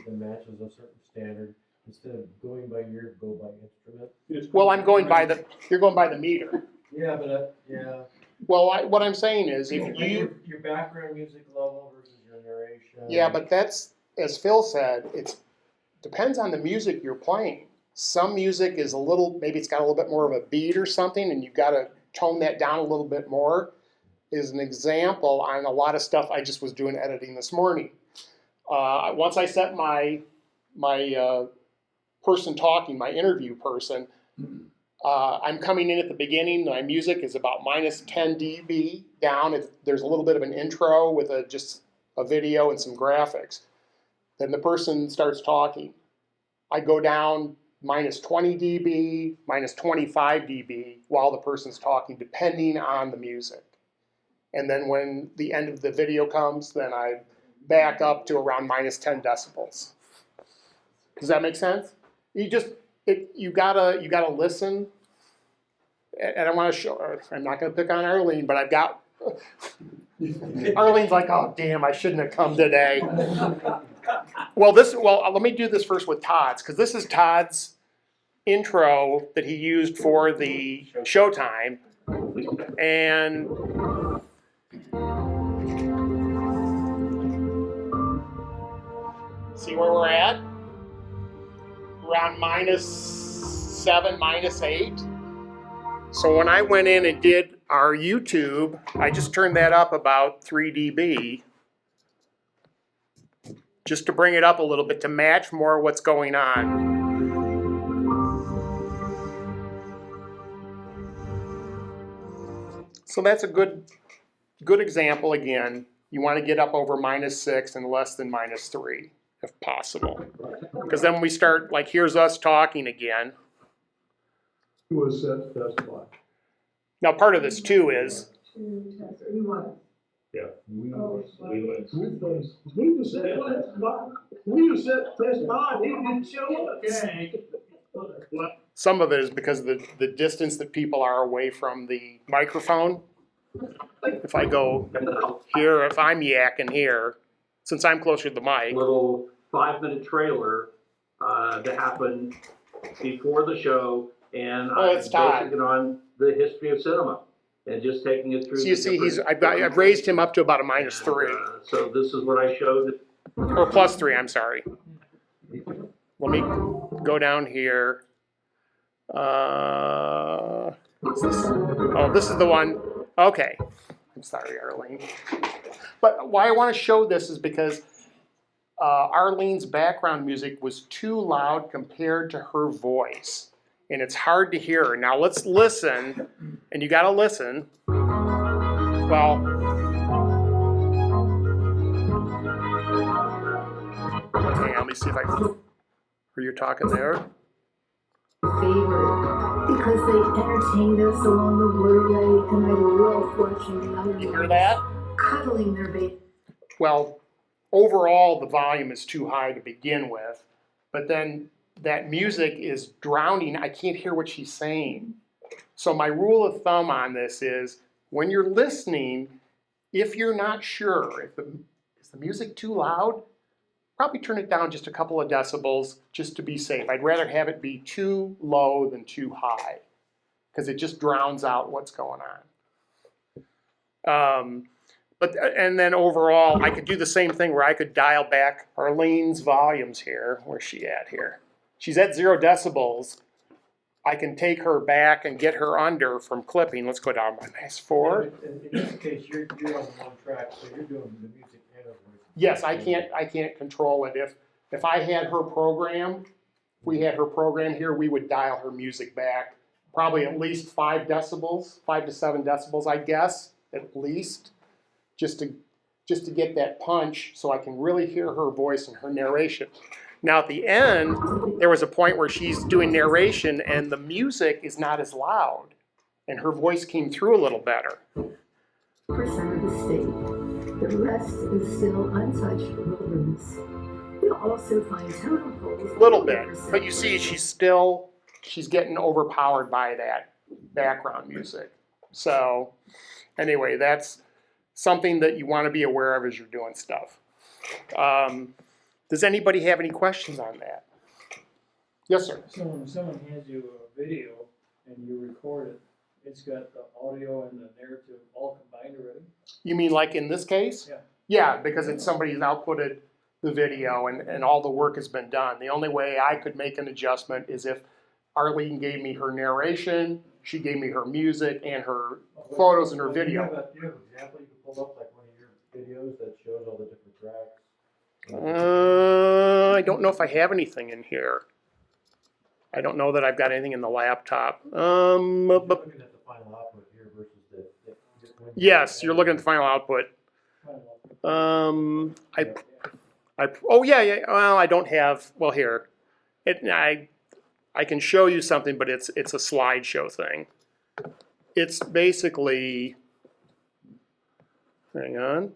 matches a certain standard, instead of going by year, go by instrument? Well, you're going by the meter. Yeah, but, yeah. Well, what I'm saying is, if Like you, your background music level versus your narration. yeah, but that's, as Phil said, it depends on the music you're playing. Some music is maybe it's got a little bit more of a beat or something, and you've got to tone that down a little bit more. Is an example on a lot of stuff I just was doing editing this morning. Once I set my person talking, my interview person, I'm coming in at the beginning. My music is about minus 10 dB down. There's a little bit of an intro with just a video and some graphics. Then the person starts talking. I go down minus 20 dB, minus 25 dB while the person's talking, depending on the music. And then when the end of the video comes, then I back up to around minus 10 decibels. Does that make sense? You gotta listen. And I want to show. I'm not going to pick on Arlene, but I've got. Arlene's like, oh damn, I shouldn't have come today. Well, let me do this first with Todd's, because this is Todd's intro that he used for the Showtime, and see where we're at? Around -7, -8. So when I went in and did our YouTube, I just turned that up about 3 dB, just to bring it up a little bit to match more what's going on. So that's a good example. Again, you want to get up over -6 and less than -3 if possible, because then we start, like, here's us talking again. Was set to testify. Now, part of this too is, Yeah. We just said testify, he didn't show up. some of it is because of the distance that people are away from the microphone. If I go here, if I'm yakking here, since I'm closer to the mic. Little 5-minute trailer that happened before the show, and I'm It's Todd. basing it on the history of cinema and just taking it through. So you see, I've raised him up to about a -3. So this is what I showed or +3, I'm sorry. Let me go down here. Oh, this is the one. Okay. I'm sorry, Arlene. But why I want to show this is because Arlene's background music was too loud compared to her voice. And it's hard to hear her. Now let's listen, and you gotta listen. Well, okay, let me see if I can. Were you talking there? Favorite because they entertained us along the waterway, and I loved watching the other You hear that? cuddling their baby. Well, overall, the volume is too high to begin with, but then that music is drowning. I can't hear what she's saying. So my rule of thumb on this is when you're listening, if you're not sure, is the music too loud, probably turn it down just a couple of decibels just to be safe. I'd rather have it be too low than too high because it just drowns out what's going on. And then overall, I could do the same thing where I could dial back Arlene's volumes here. Where's she at here? She's at 0 decibels. I can take her back and get her under from clipping. Let's go down by -4. In this case, you're on one track, so you're doing the music and the voice. Yes, I can't control it. If I had her program, if we had her program here, we would dial her music back probably at least 5 decibels, 5 to 7 decibels, I guess, at least, just to get that punch so I can really hear her voice and her narration. Now at the end, there was a point where she's doing narration and the music is not as loud and her voice came through a little better. Percent of the state. The rest is still untouched wilderness. You'll also find totem poles. A little bit, but you see she's getting overpowered by that background music. So anyway, that's something that you want to be aware of as you're doing stuff. Does anybody have any questions on that? Yes, sir. So when someone hands you a video and you record it, it's got the audio and the narrative all combined already? You mean like in this case? Yeah. Yeah, because it's somebody's outputted the video and all the work has been done. The only way I could make an adjustment is if Arlene gave me her narration, she gave me her music and her photos and her Do you video. have an example you can pull up, like one of your videos that shows all the different tracks? I don't know if I have anything in here. I don't know that I've got anything in the laptop. I'm looking at the final output here versus the Yes, you're looking at the final output. Oh yeah. Well, I don't have. Well, here, I can show you something, but it's a slideshow thing. It's basically. Hang on.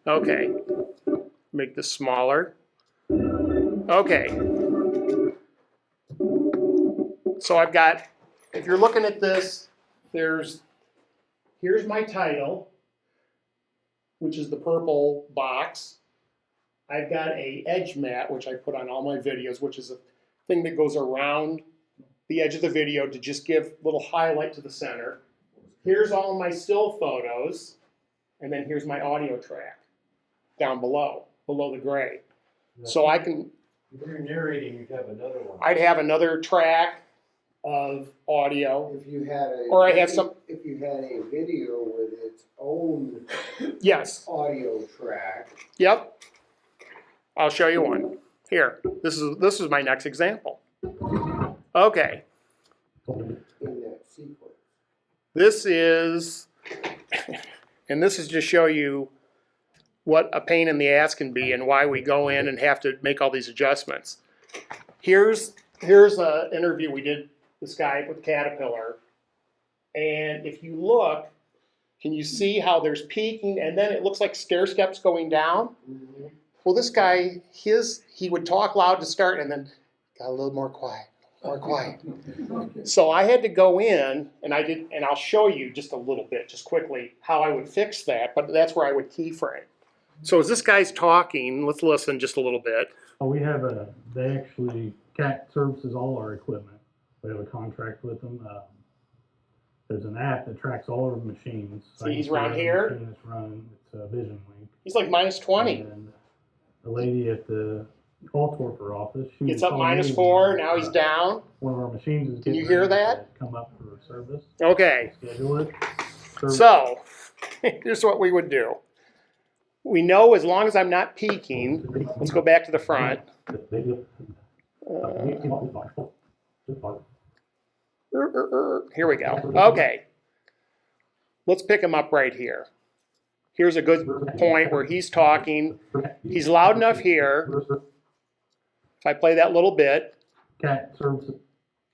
Okay. Make this smaller. Okay. So I've got, if you're looking at this, here's my title, which is the purple box. I've got a edge mat, which I put on all my videos, which is a thing that goes around the edge of the video to just give a little highlight to the center. Here's all my still photos, and then here's my audio track down below the gray. So I can, If you're narrating, you'd have another one. I'd have another track of audio. If you had a. Or I have some- If you had a video with its own Yes, audio track. yep. I'll show you one. Here, this is my next example. Okay, In that sequence. this is, and this is to show you what a pain in the ass can be and why we go in and have to make all these adjustments. Here's an interview we did, this guy with Caterpillar, and if you look, can you see how there's peaking and then it looks like stair steps going down? Mm-hmm. Well, this guy, he would talk loud to start and then got a little more quiet. So I had to go in and I'll show you just a little bit, just quickly, how I would fix that, but that's where I would keyframe. So as this guy's talking, let's listen just a little bit. We have they actually, CAT services all our equipment. We have a contract with them. There's an app that tracks all of our machines. So See, I can he's around every here. machine that's running. It's a Vision Link. He's like minus 20. And the lady at the call torpor office, she Gets would up call me -4, when, now he's down. one of our machines is Can you getting hear ready that? to come up for service. Okay, Schedule it. Service. so here's what we would do. We know as long as I'm not peaking, let's go back to the front. Here we go. Okay. Let's pick him up right here. Here's a good point where he's talking. He's loud enough here. If I play that little bit, Cat service.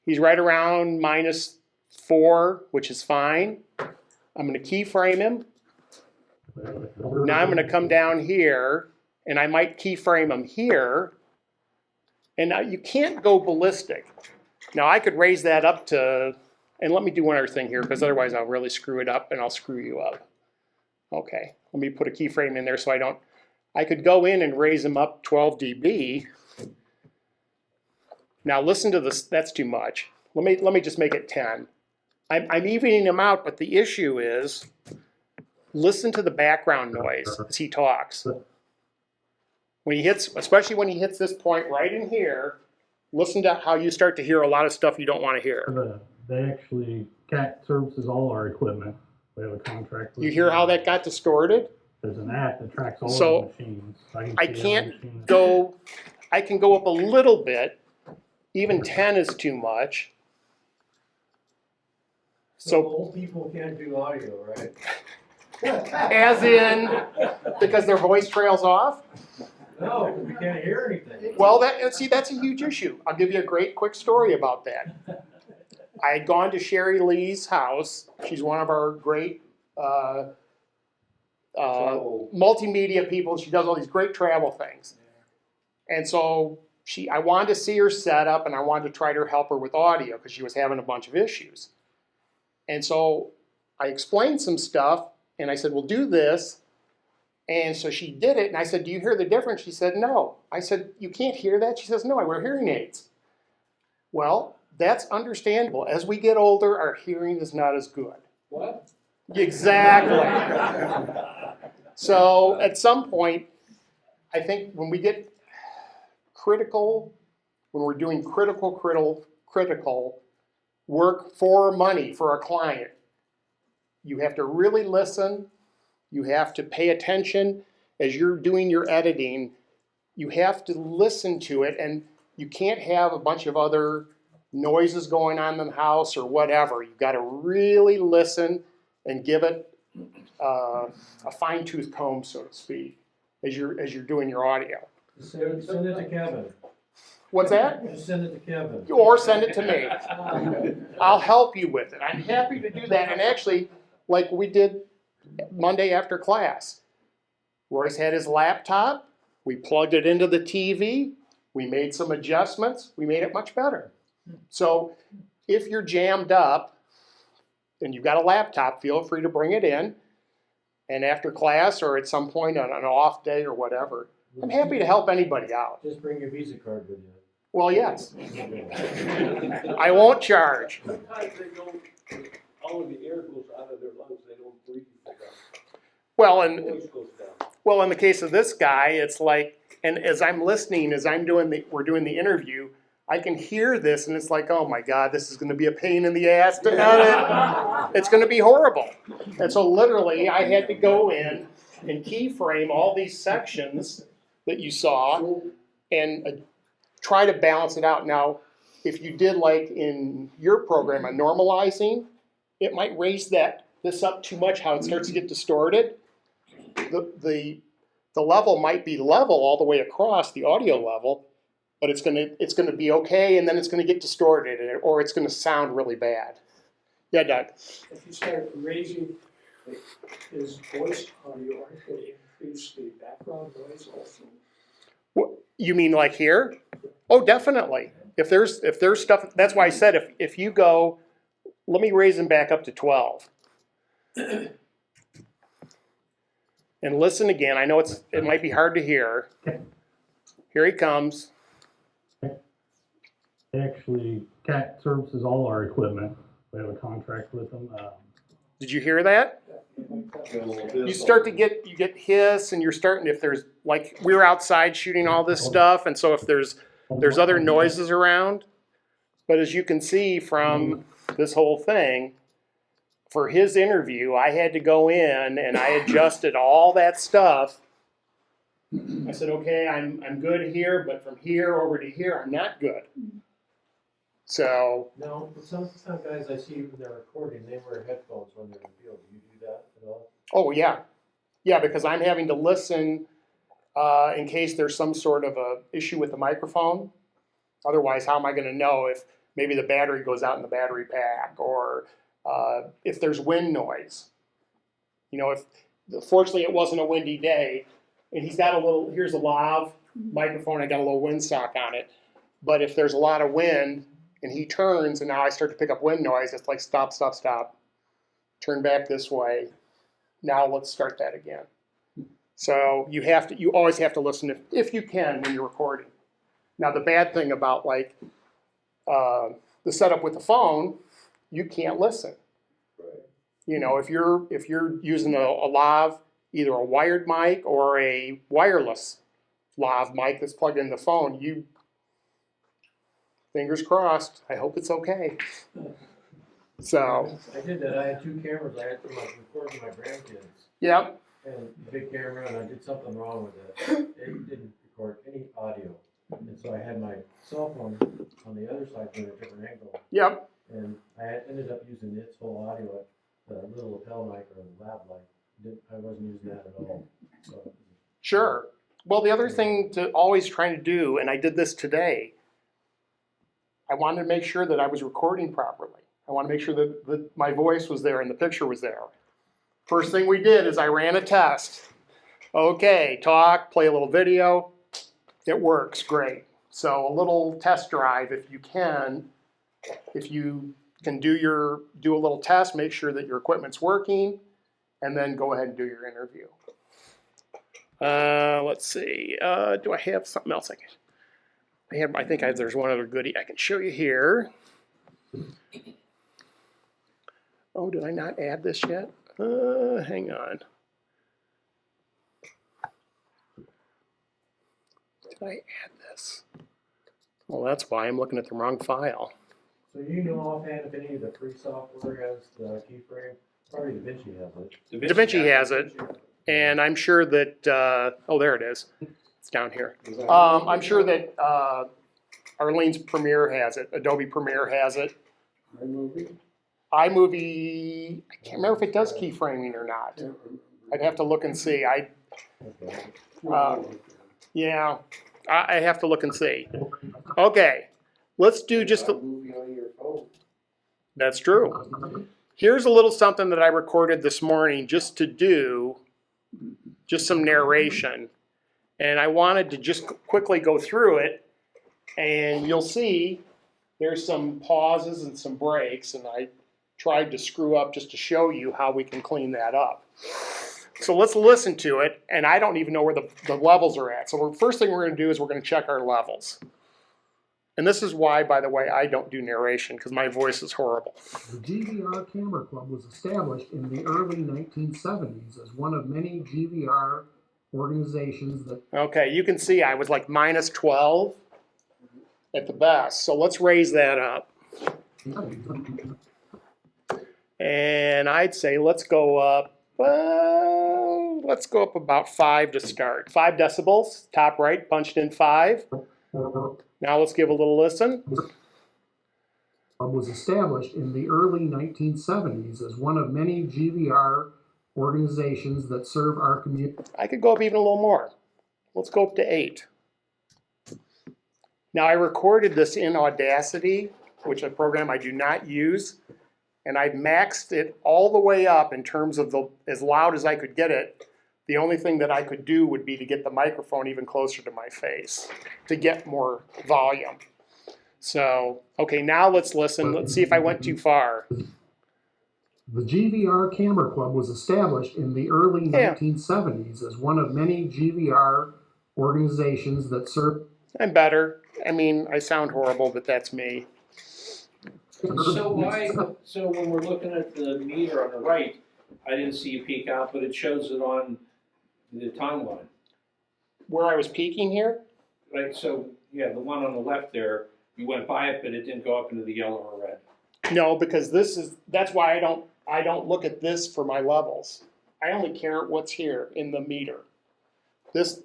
he's right around -4, which is fine. I'm going to keyframe him. Now I'm going to come down here, and I might keyframe him here. And now you can't go ballistic. Now I could raise that up to, and let me do one other thing here, because otherwise I'll really screw it up and I'll screw you up. Okay, let me put a keyframe in there so I could go in and raise him up 12 dB. Now listen to this, that's too much. Let me just make it 10. I'm evening him out, but the issue is, listen to the background noise as he talks. When he hits, especially when he hits this point right in here, listen to how you start to hear a lot of stuff you don't want to hear. They actually, Cat services all our equipment. We have a contract with You hear how that got distorted? There's an app that tracks all So, of the machines. So I see every can't machine that's- go, I can go up a little bit. Even 10 is too much. So So, old people can't do audio, right? as in, because their voice trails off? No, because we can't hear anything. Well, see, that's a huge issue. I'll give you a great quick story about that. I had gone to Sherry Lee's house. She's one of our great multimedia people. She does all these great travel things. And so I wanted to see her set up, and I wanted to try to help her with audio because she was having a bunch of issues. And so I explained some stuff, and I said, "We'll do this." And so she did it, and I said, "Do you hear the difference?" She said, "No." I said, "You can't hear that?" She says, "No, I wear hearing aids." Well, that's understandable. As we get older, our hearing is not as good. What? Exactly. So at some point, I think when we get critical, when we're doing critical work for money for a client, you have to really listen. You have to pay attention as you're doing your editing. You have to listen to it, and you can't have a bunch of other noises going on in the house or whatever. You've got to really listen and give it a fine-tooth comb, so to speak, as you're doing your audio. Send it to Kevin. What's that? Just send it to Kevin. Or send it to me. I'll help you with it. I'm happy to do that. And actually, like we did Monday after class, Royce had his laptop. We plugged it into the TV. We made some adjustments. We made it much better. So if you're jammed up and you've got a laptop, feel free to bring it in. And after class or at some point on an off day or whatever, I'm happy to help anybody out. Just bring your Visa card with you. Well, yes. I won't charge. Sometimes they don't, all of the air goes out of their lungs, they don't breathe. Well, Voice goes down. well, in the case of this guy, it's like, and as I'm listening, as we're doing the interview, I can hear this, and it's like, oh my God, this is going to be a pain in the ass to edit. It's going to be horrible. And so literally, I had to go in and keyframe all these sections that you saw and try to balance it out. Now, if you did like in your program a normalizing, it might raise this up too much, how it starts to get distorted. The level might be level all the way across, the audio level, but it's gonna be okay, and then it's gonna get distorted, or it's gonna sound really bad. Yeah, Doug. If you start raising his voice audio, are you going to increase the background noise also? What, you mean like here? Oh, definitely. If there's stuff, that's why I said if you go, let me raise him back up to 12. And listen again. I know it might be hard to hear. Here he comes. Actually, Cat services all our equipment. We have a contract with them. Did you hear that? You start to get, you get hiss, and you're starting, if there's, like, we were outside shooting all this stuff, and so if there's other noises around, but as you can see from this whole thing, for his interview, I had to go in and I adjusted all that stuff. I said, okay, I'm good here, but from here over to here, I'm not good. So, No, but some guys I see when they're recording, they wear headphones when they're in the field. Do you do that at all? oh yeah. Yeah, because I'm having to listen in case there's some sort of a issue with the microphone. Otherwise, how am I going to know if maybe the battery goes out in the battery pack, or if there's wind noise? You know, fortunately it wasn't a windy day, and he's got a little, here's a lav microphone, I got a little windsock on it. But if there's a lot of wind and he turns and now I start to pick up wind noise, it's like stop, stop, stop. Turn back this way. Now let's start that again. So you always have to listen if you can when you're recording. Now the bad thing about like the setup with the phone, you can't listen. Right. You know, if you're using a lav, either a wired mic or a wireless lav mic that's plugged in the phone, you, fingers crossed, I hope it's okay. So. I did that. I had two cameras. I had to record my grandkids. Yep. And big camera, and I did something wrong with it. It didn't record any audio. And so I had my cell phone on the other side from a different angle. Yep. And I ended up using its whole audio, the little lapel mic or the lab mic. I wasn't using that at all. So. Sure. Well, the other thing to always trying to do, and I did this today, I wanted to make sure that I was recording properly. I want to make sure that my voice was there and the picture was there. First thing we did is I ran a test. Okay, talk, play a little video. It works, great. So a little test drive if you can do a little test, make sure that your equipment's working, and then go ahead and do your interview. Let's see, do I have something else I think there's one other goodie I can show you here. Oh, did I not add this yet? Hang on. Did I add this? Well, that's why I'm looking at the wrong file. So you know offhand if any of the free software has the keyframe? Probably DaVinci has it. DaVinci has it, and I'm sure that, oh, there it is. It's down here. I'm sure that Arlene's Premiere has it. Adobe Premiere has it. iMovie, I can't remember if it does keyframing or not. I'd have to look and see. Yeah, I have to look and see. Okay, let's do just That's true. Here's a little something that I recorded this morning just to do just some narration. And I wanted to just quickly go through it, and you'll see there's some pauses and some breaks, and I tried to screw up just to show you how we can clean that up. So let's listen to it, and I don't even know where the levels are at. So the first thing we're going to do is we're going to check our levels. And this is why, by the way, I don't do narration, because my voice is horrible. The GVR Camera Club was established in the early 1970s as one of many GVR organizations that... Okay, you can see I was like minus 12 at the best. So let's raise that up. And I'd say let's go up about 5 to start. 5 decibels, top right, punched in 5. Now let's give a little listen. Was established in the early 1970s as one of many GVR organizations that serve our community. I could go up even a little more. Let's go up to 8. Now I recorded this in Audacity, which is a program I do not use, and I maxed it all the way up in terms of as loud as I could get it. The only thing that I could do would be to get the microphone even closer to my face to get more volume. So, okay, now let's listen. Let's see if I went too far. The GVR Camera Club was established in the early 1970s as one of many GVR organizations that serve... I'm better. I mean, I sound horrible, but that's me. So when we're looking at the meter on the right, I didn't see a peak out, but it shows it on the timeline. Where I was peaking here, Right, so, yeah, the one on the left there, you went by it, but it didn't go up into the yellow or red. no, because that's why I don't look at this for my levels. I only care what's here in the meter. This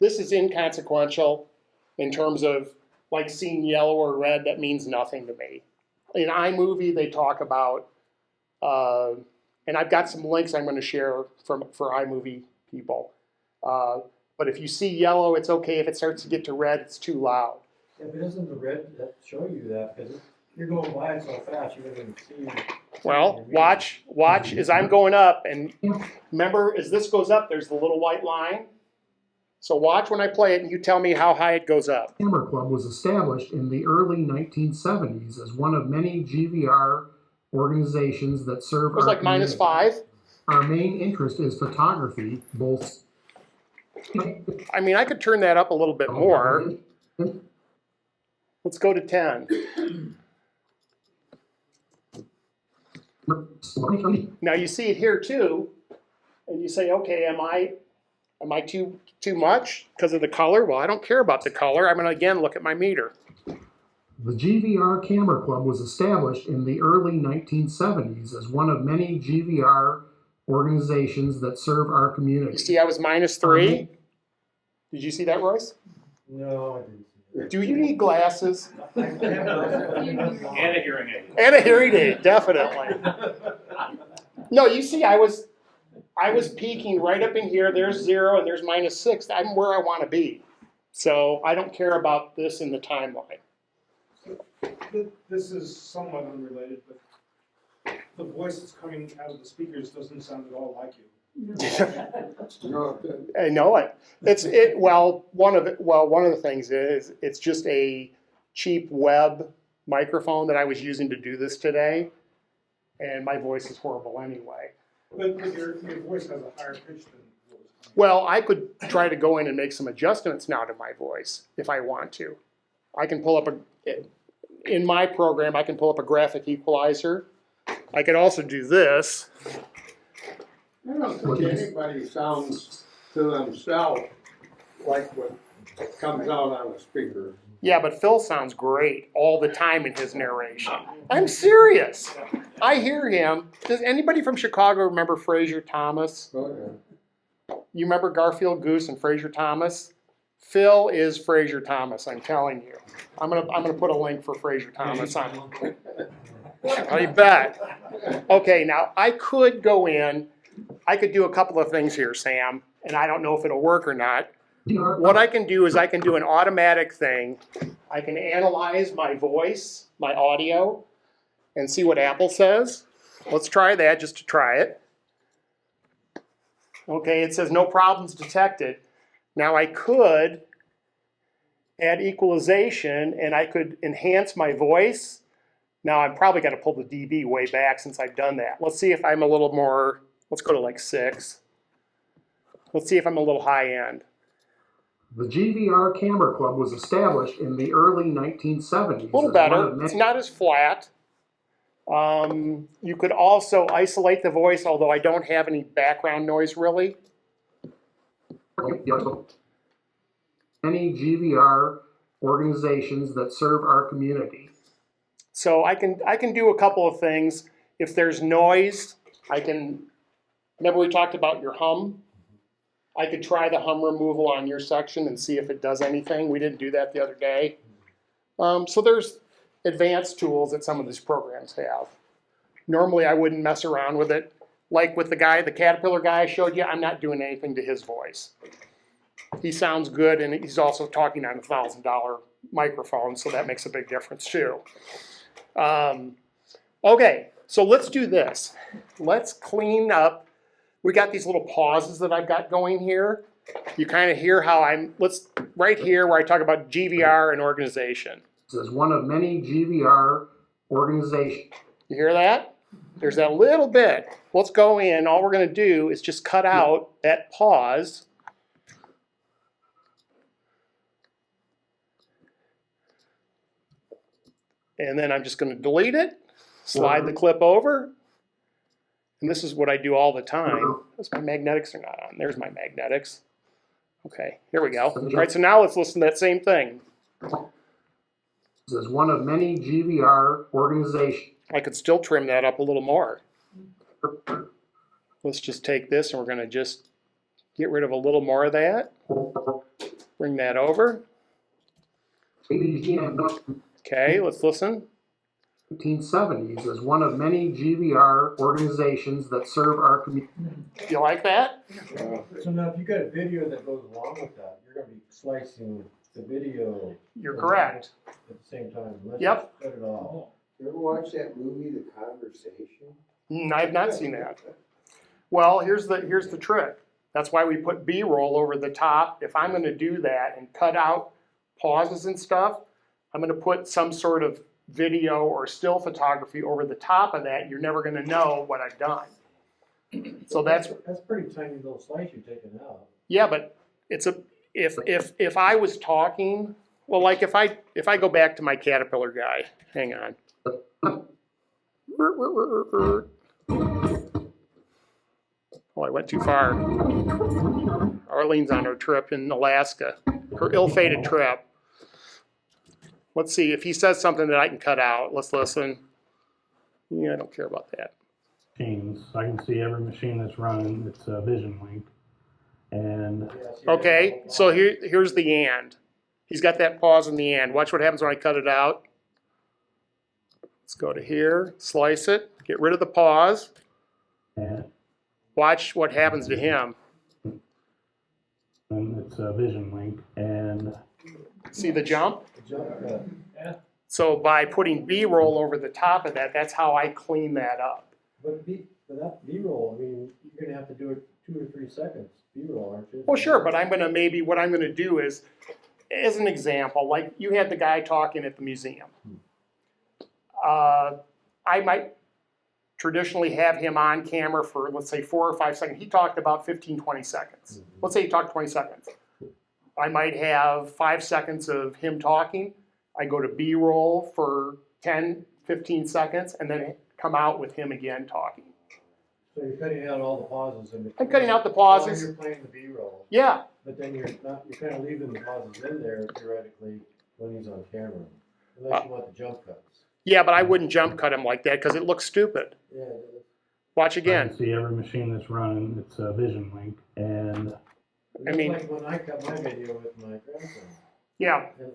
is inconsequential in terms of like seeing yellow or red, that means nothing to me. In iMovie, they talk about, and I've got some links I'm gonna share for iMovie people. But if you see yellow, it's okay. If it starts to get to red, it's too loud. Yeah, but doesn't the red show you that? Because you're going by it so fast, you're gonna see. Well, watch as I'm going up, and remember, as this goes up, there's the little white line. So watch when I play it, and you tell me how high it goes up. Camera Club was established in the early 1970s as one of many GVR organizations that serve It was our like minus community. 5. Our main interest is photography, both. I mean, I could turn that up a little bit more. Let's go to 10. Now you see it here too, and you say, okay, am I too much because of the color? Well, I don't care about the color. I'm gonna again look at my meter. The GVR Camera Club was established in the early 1970s as one of many GVR organizations that serve our community. You see I was minus 3? Did you see that, Royce? No, I didn't see that. Do you need glasses? And a hearing aid. And a hearing aid, definitely. No, you see I was peaking right up in here. There's 0 and there's minus 6. I'm where I want to be. So I don't care about this in the timeline. This is somewhat unrelated, but the voice that's coming out of the speakers doesn't sound at all like you. I know it. Well, one of the things is it's just a cheap web microphone that I was using to do this today, and my voice is horrible anyway. But your voice has a higher pitch than yours. Well, I could try to go in and make some adjustments now to my voice if I want to. I can pull up in my program, I can pull up a graphic equalizer. I could also do this. I don't think anybody sounds to themselves like what comes out on a speaker. Yeah, but Phil sounds great all the time in his narration. I'm serious. I hear him. Does anybody from Chicago remember Fraser Thomas? Oh, yeah. You remember Garfield Goose and Fraser Thomas? Phil is Fraser Thomas, I'm telling you. I'm gonna put a link for Fraser Thomas on. I bet. Okay, now I could go in, I could do a couple of things here, Sam, and I don't know if it'll work or not. What I can do is I can do an automatic thing. I can analyze my voice, my audio, and see what Apple says. Let's try that just to try it. Okay, it says no problems detected. Now I could add equalization and I could enhance my voice. Now I've probably got to pull the dB way back since I've done that. Let's see if I'm a little more, let's go to like 6. Let's see if I'm a little high end. The GVR Camera Club was established in the early 1970s. A little better. It's not as flat. You could also isolate the voice, although I don't have any background noise really. Many GVR organizations that serve our community. So I can do a couple of things. If there's noise, I can, remember we talked about your hum? I could try the hum removal on your section and see if it does anything. We didn't do that the other day. So there's advanced tools that some of these programs have. Normally I wouldn't mess around with it. Like with the Caterpillar guy I showed you, I'm not doing anything to his voice. He sounds good, and he's also talking on a $1,000 microphone, so that makes a big difference too. Okay, so let's do this. Let's clean up. We got these little pauses that I've got going here. You kind of hear how right here where I talk about GVR and organization. This is one of many GVR organizations. You hear that? There's that little bit. Let's go in. All we're going to do is just cut out that pause. And then I'm just gonna delete it, slide the clip over. And this is what I do all the time. Because my magnetics are not on. There's my magnetics. Okay, here we go. All right, so now let's listen to that same thing. This is one of many GVR organizations. I could still trim that up a little more. Let's just take this and we're gonna just get rid of a little more of that. Bring that over. Okay, let's listen. 1970s is one of many GVR organizations that serve our community. You like that? So now if you got a video that goes along with that, you're gonna be slicing the video. You're correct. At the same time. Let's Yep. just cut it off. You ever watch that movie, The Conversation? I have not seen that. Well, here's the trick. That's why we put B-roll over the top. If I'm gonna do that and cut out pauses and stuff, I'm gonna put some sort of video or still photography over the top of that. You're never gonna know what I've done. So that's pretty tiny little slice you're taking out. yeah, but it's a if I was talking, well, like if I go back to my Caterpillar guy, hang on. Oh, I went too far. Arlene's on her trip in Alaska, her ill-fated trip. Let's see if he says something that I can cut out. Let's listen. Yeah, I don't care about that. Machines. I can see every machine that's running. It's a Vision Link. And Okay, so here's the and. He's got that pause in the and. Watch what happens when I cut it out. Let's go to here, slice it, get rid of the pause. Watch what happens to him. and it's a Vision Link. And See the jump? Yeah. So by putting B-roll over the top of that, that's how I clean that up. But that B-roll, I mean, you're gonna have to do it 2 or 3 seconds, B-roll, aren't you? Well, sure, but what I'm gonna do is, as an example, like you had the guy talking at the museum. I might traditionally have him on camera for, let's say, 4 or 5 seconds. He talked about 15, 20 seconds. Let's say he talked 20 seconds. I might have 5 seconds of him talking. I go to B-roll for 10, 15 seconds, and then come out with him again talking. So you're cutting out all the pauses in between. I'm cutting out the pauses. While you're playing the B-roll. Yeah. But then you're kind of leaving the pauses in there theoretically when he's on camera. Unless you want the jump cuts. Yeah, but I wouldn't jump cut him like that because it looks stupid. Yeah. Watch I again. can see every machine that's running. It's a Vision Link. And I mean, like when I cut my video with my grandson. Yeah. And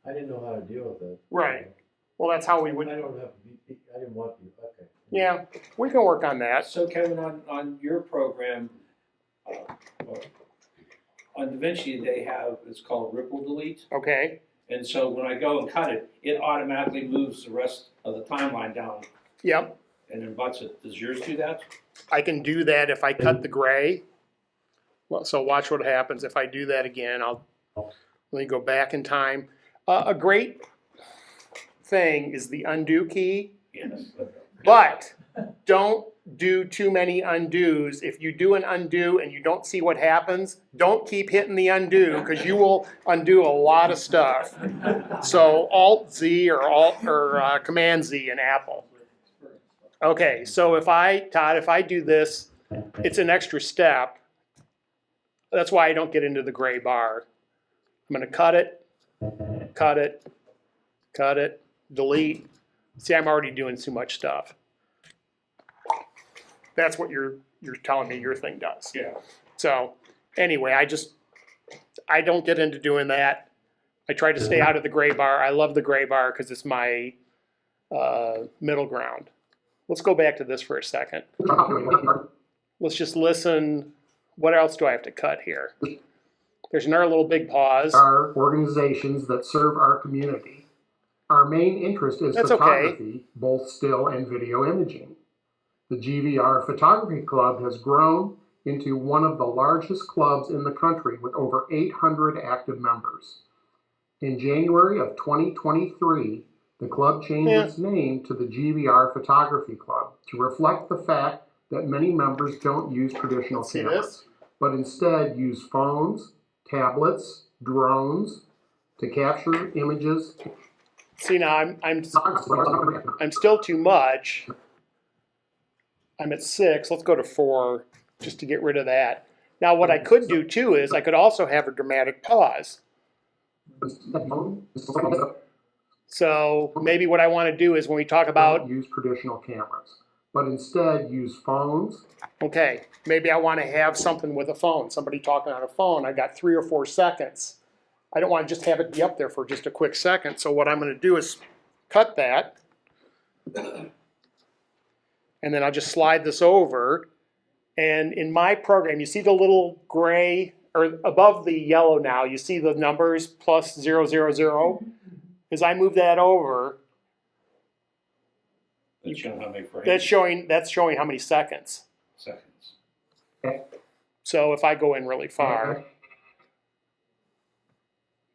I didn't know how to deal with it. Right. Well, that's how we would. I don't have to be, I didn't want to. Okay. Yeah, we can work on that. So Kevin, on your program, on DaVinci, they have, it's called ripple delete. Okay. And so when I go and cut it, it automatically moves the rest of the timeline down Yep. and then butts it. Does yours do that? I can do that if I cut the gray. Well, so watch what happens if I do that again. Let me go back in time. A great thing is the undo key, Yes. but don't do too many undos. If you do an undo and you don't see what happens, don't keep hitting the undo because you will undo a lot of stuff. So Alt Z or Command Z in Apple. Okay, so if I do this, it's an extra step. That's why I don't get into the gray bar. I'm going to cut it, delete. See, I'm already doing too much stuff. That's what you're telling me your thing does. Yeah. So anyway, I don't get into doing that. I try to stay out of the gray bar. I love the gray bar because it's my middle ground. Let's go back to this for a second. Let's just listen. What else do I have to cut here? There's another little big pause. Our organizations that serve our community. Our main interest is photography, both still and video imaging. The GVR Photography Club has grown into one of the largest clubs in the country with over 800 active members. In January of 2023, the club changed its name to the GVR Photography Club to reflect the fact that many members don't use traditional cameras, but instead use phones, tablets, drones to capture images See, now I'm still too much. I'm at 6. Let's go to 4 just to get rid of that. Now, what I could do too is I could also have a dramatic pause. So maybe what I want to do is when we talk about use traditional cameras, but instead use phones. Okay, maybe I want to have something with a phone, somebody talking on a phone. I got 3 or 4 seconds. I don't want to just have it be up there for just a quick second. So what I'm going to do is cut that. And then I'll just slide this over. And in my program, you see the little gray, or above the yellow now, you see the numbers plus 000. As I move that over, That's showing how many frames. that's showing how many seconds. Seconds. So if I go in really far,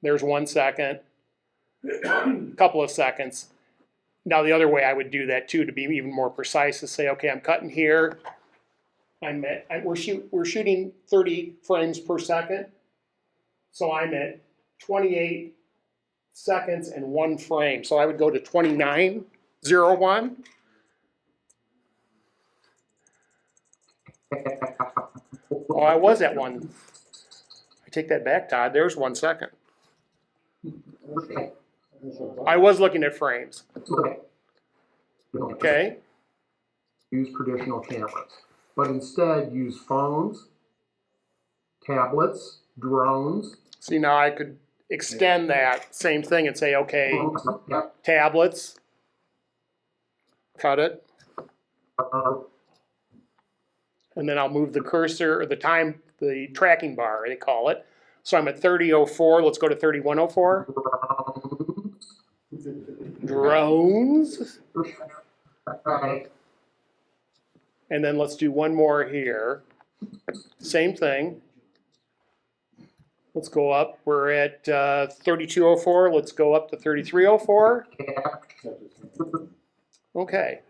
there's 1 second, a couple of seconds. Now the other way I would do that too, to be even more precise, is say, okay, I'm cutting here. We're shooting 30 frames per second, so I'm at 28 seconds and 1 frame. So I would go to 29:01. Oh, I was at 1. I take that back, Todd. There's 1 second. I was looking at frames. Okay. Use traditional cameras, but instead use phones, tablets, drones. See, now I could extend that same thing and say, okay, tablets, cut it. And then I'll move the cursor, or the tracking bar, they call it. So I'm at 30:04, let's go to 31:04. Drones. And then let's do one more here. Same thing. Let's go up, we're at 32:04, let's go up to 33:04. Okay.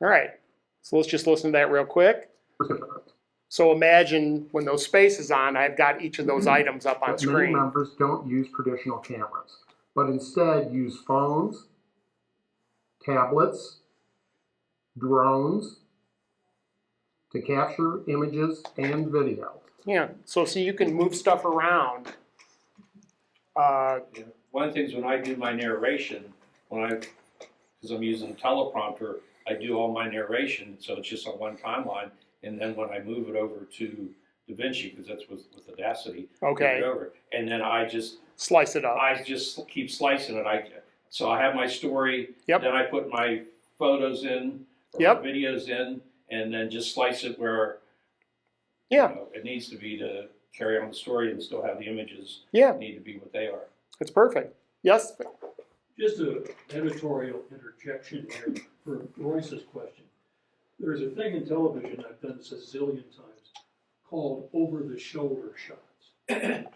All right, so let's just listen to that real quick. So imagine when those spaces on, I've got each of those items up on screen. Many members don't use traditional cameras, but instead use phones, tablets, drones to capture images and video. Yeah, so see, you can move stuff around. One of the things when I do my narration, because I'm using teleprompter, I do all my narration, so it's just on one timeline. And then when I move it over to DaVinci, because that's with Audacity, Okay. move it over, and then I just slice it up. I just keep slicing it. So I have my story. Yep. Then I put my photos in, or Yep. my videos in, and then just slice it where Yeah. it needs to be to carry on the story and still have the images Yeah. need to be what they are. It's perfect. Yes? Just an editorial interjection here for Royce's question. There's a thing in television I've done this a zillion times called over-the-shoulder shots.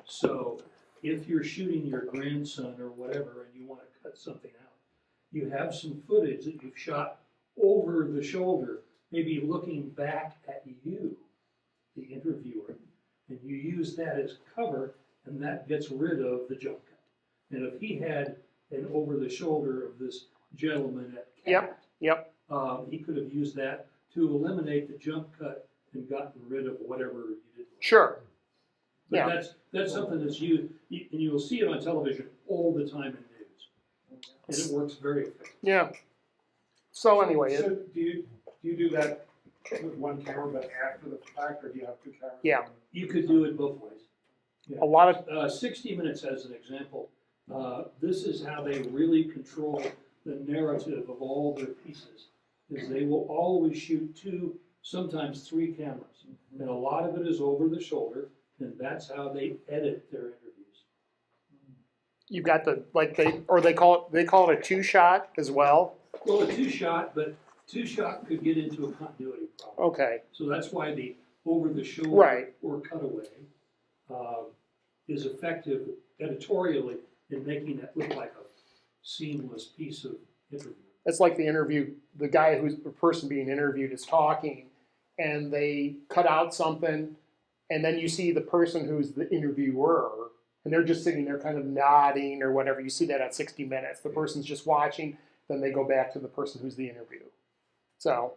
So if you're shooting your grandson or whatever and you want to cut something out, you have some footage that you've shot over the shoulder, maybe looking back at you, the interviewer, and you use that as cover, and that gets rid of the jump cut. And if he had an over-the-shoulder of this gentleman at CAT, Yep. he could have used that to eliminate the jump cut and gotten rid of whatever you did. Sure. But Yeah. that's something that's used, and you'll see it on television all the time in news. And it works very effectively. Yeah. So anyway, So do you do that with one camera, but after the fact, or do you have 2 cameras? Yeah. You could do it both ways. Yeah. a lot of 60 Minutes as an example, this is how they really control the narrative of all their pieces, is they will always shoot 2, sometimes 3 cameras. And a lot of it is over the shoulder, and that's how they edit their interviews. you've got they call it a 2-shot as well. Well, a 2-shot, but 2-shot could get into a continuity problem. Okay. So that's why the over the shoulder Right. or cutaway is effective editorially in making it look like a seamless piece of interview. It's like the person being interviewed is talking, and they cut out something, and then you see the person who's the interviewer and they're just sitting there kind of nodding or whatever. You see that at 60 Minutes. The person's just watching, then they go back to the person who's the interview. So,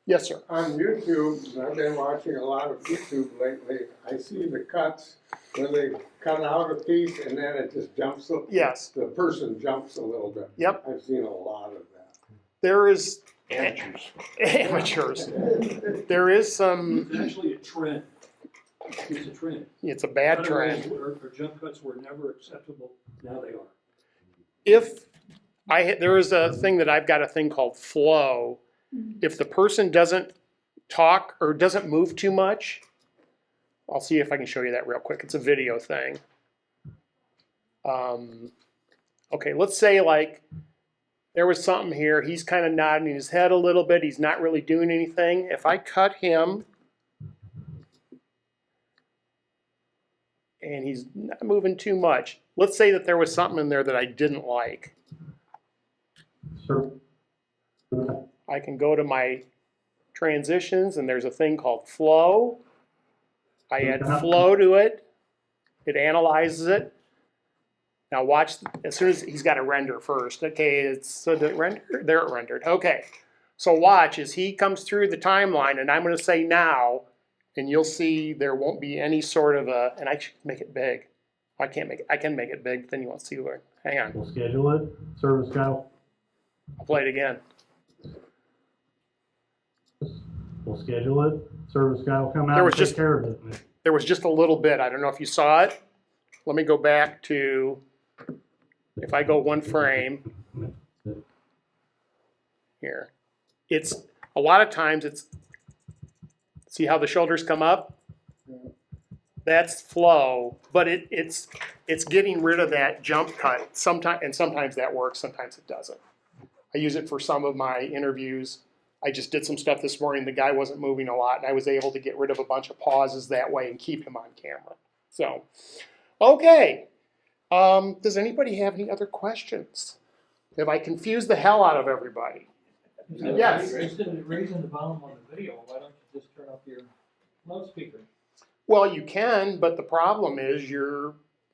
yes, sir. On YouTube, I've been watching a lot of YouTube lately, I see the cuts where they cut out a piece and then it just jumps, Yes. the person jumps a little bit. Yep. I've seen a lot of that. There is Amateurs. amateurs. There is some. It's actually a trend. It's a trend. It's a bad Cutaways trend. Or jump cuts were never acceptable, now they are. If there is a thing that I've got a thing called flow. If the person doesn't talk or doesn't move too much, I'll see if I can show you that real quick. It's a video thing. Okay, let's say like there was something here. He's kind of nodding his head a little bit. He's not really doing anything. If I cut him and he's not moving too much, let's say that there was something in there that I didn't like. Sure. I can go to my transitions and there's a thing called flow. I add flow to it. It analyzes it. Now watch, as soon as he's got to render first. Okay, so did it render? There it rendered. Okay, so watch as he comes through the timeline and I'm going to say now, and you'll see there won't be any sort of a, and I should make it big. I can't make it, I can make it big, but then you won't see where, hang on. We'll schedule it, service guy. I'll play it again. We'll schedule it, service guy will come out There was and take just- care of it. There was just a little bit. I don't know if you saw it. Let me go back to, if I go one frame here, it's a lot of times it's, see how the shoulders come up? That's flow, but it's getting rid of that jump cut. Sometimes that works, sometimes it doesn't. I use it for some of my interviews. I just did some stuff this morning. The guy wasn't moving a lot, and I was able to get rid of a bunch of pauses that way and keep him on camera. So, okay. Does anybody have any other questions? Have I confused the hell out of everybody? Yes. Instead of raising the volume on the video, why don't you just turn up your loudspeaker? Well, you can, but the problem is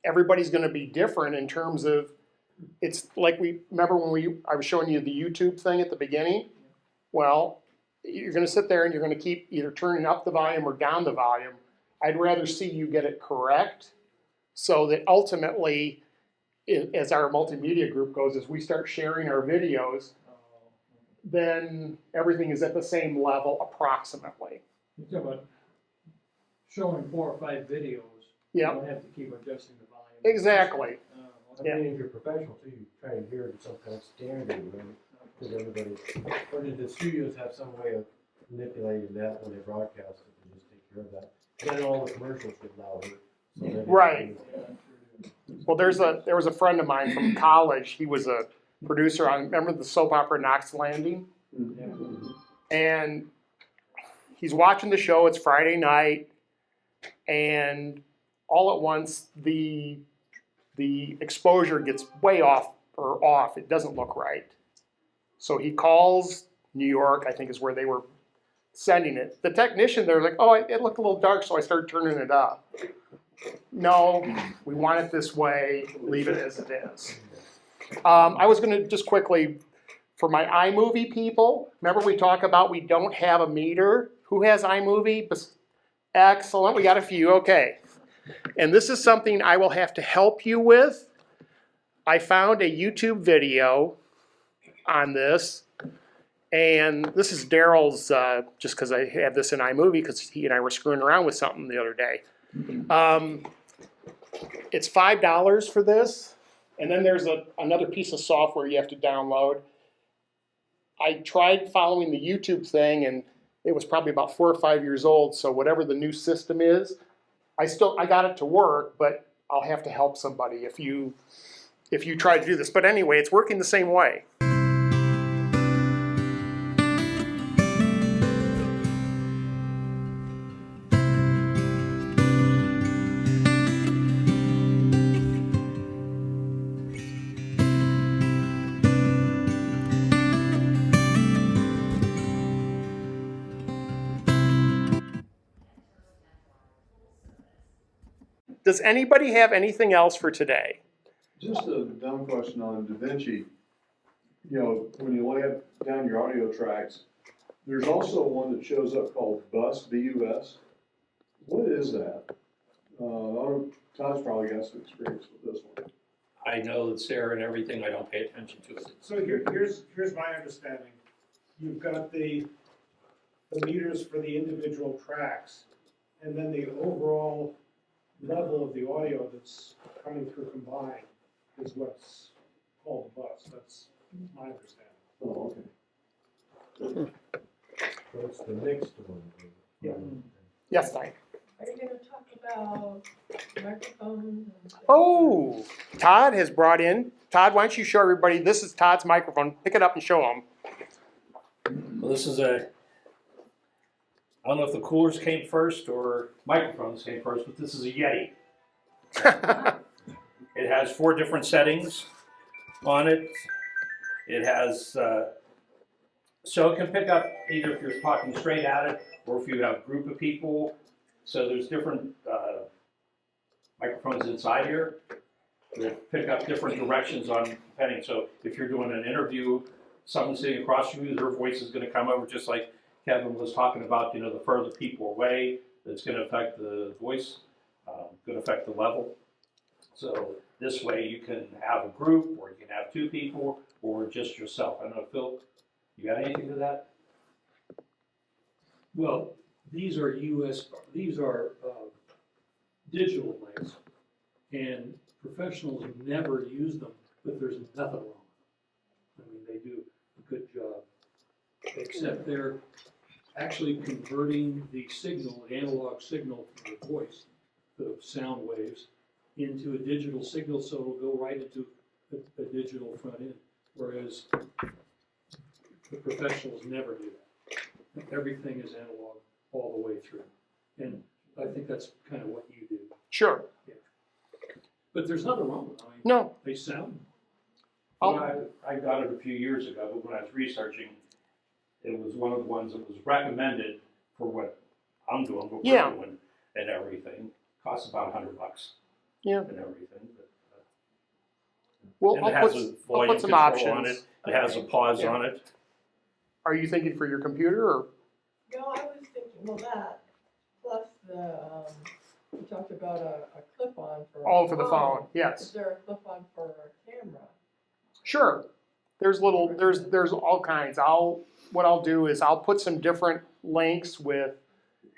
everybody's going to be different in terms of, it's like remember when I was showing you the YouTube thing at the beginning? Well, you're going to sit there and you're going to keep either turning up the volume or down the volume. I'd rather see you get it correct so that ultimately, as our multimedia group goes, as we start sharing our videos, then everything is at the same level approximately. You're talking about showing 4 or 5 videos. Yeah. You don't have to keep adjusting the volume. Exactly. I mean, if you're professional too, you try and hear some kind of standard, right? Because everybody, or did the studios have some way of manipulating that when they broadcast it and just take care of that? And then all the commercials get louder. So maybe Right. Well, there was a friend of mine from college. He was a producer on, remember the soap opera Knox Landing? And he's watching the show. It's Friday night, and all at once the exposure gets way off. It doesn't look right. So he calls New York, I think is where they were sending it. The technician, they're like, oh, it looked a little dark, so I started turning it up. No, we want it this way, leave it as it is. I was gonna just quickly, for my iMovie people, remember we talk about we don't have a meter? Who has iMovie? Excellent, we got a few, okay. And this is something I will have to help you with. I found a YouTube video on this, and this is Daryl's, just because I have this in iMovie, because he and I were screwing around with something the other day. It's $5 for this, and then there's another piece of software you have to download. I tried following the YouTube thing, and it was probably about 4 or 5 years old, so whatever the new system is, I got it to work, but I'll have to help somebody if you try to do this. But anyway, it's working the same way. Does anybody have anything else for today? Just a dumb question on DaVinci. You know, when you lay down your audio tracks, there's also one that shows up called Bus, B-U-S. What is that? Todd's probably got some experience with this one. I know it's there and everything, I don't pay attention to it. So here's my understanding. You've got the meters for the individual tracks, and then the overall level of the audio that's coming through combined is what's called a bus. That's my understanding. Oh, okay. So it's the mixed one. Yeah. Yes, Diane. Are you gonna talk about microphones? Oh, Todd has brought in. Todd, why don't you show everybody? This is Todd's microphone. Pick it up and show them. Well, this is I don't know if the coolers came first or microphones came first, but this is a Yeti. It has 4 different settings on it. It has, so it can pick up either if you're talking straight at it or if you have a group of people. So there's different microphones inside here that pick up different directions on depending. So if you're doing an interview, someone sitting across from you, their voice is going to come over just like Kevin was talking about, you know, the further people away, that's going to affect the voice, going to affect the level. So this way you can have a group, or you can have 2 people, or just yourself. I don't know, Phil, you got anything to that? Well, these are digital mics, and professionals never use them, but there's nothing wrong. I mean, they do a good job, except they're actually converting the signal, analog signal from the voice, the sound waves, into a digital signal, so it'll go right into a digital front end, whereas the professionals never do that. Everything is analog all the way through, and I think that's kind of what you do. Sure. Yeah. But there's nothing wrong with them. I mean, No. they sound. Well, I got it a few years ago, but when I was researching, it was one of the ones that was recommended for what I'm doing, what we're doing, and everything. Costs about $100. Yeah. And everything. But, well, and it has a volume some control options on it. It has a pause on it. Are you thinking for your computer or? No, I was thinking, well, that, plus we talked about a clip-on for. Oh, for the phone, yes. Is there a clip-on for a camera? Sure. There's all kinds. What I'll do is I'll put some different links with,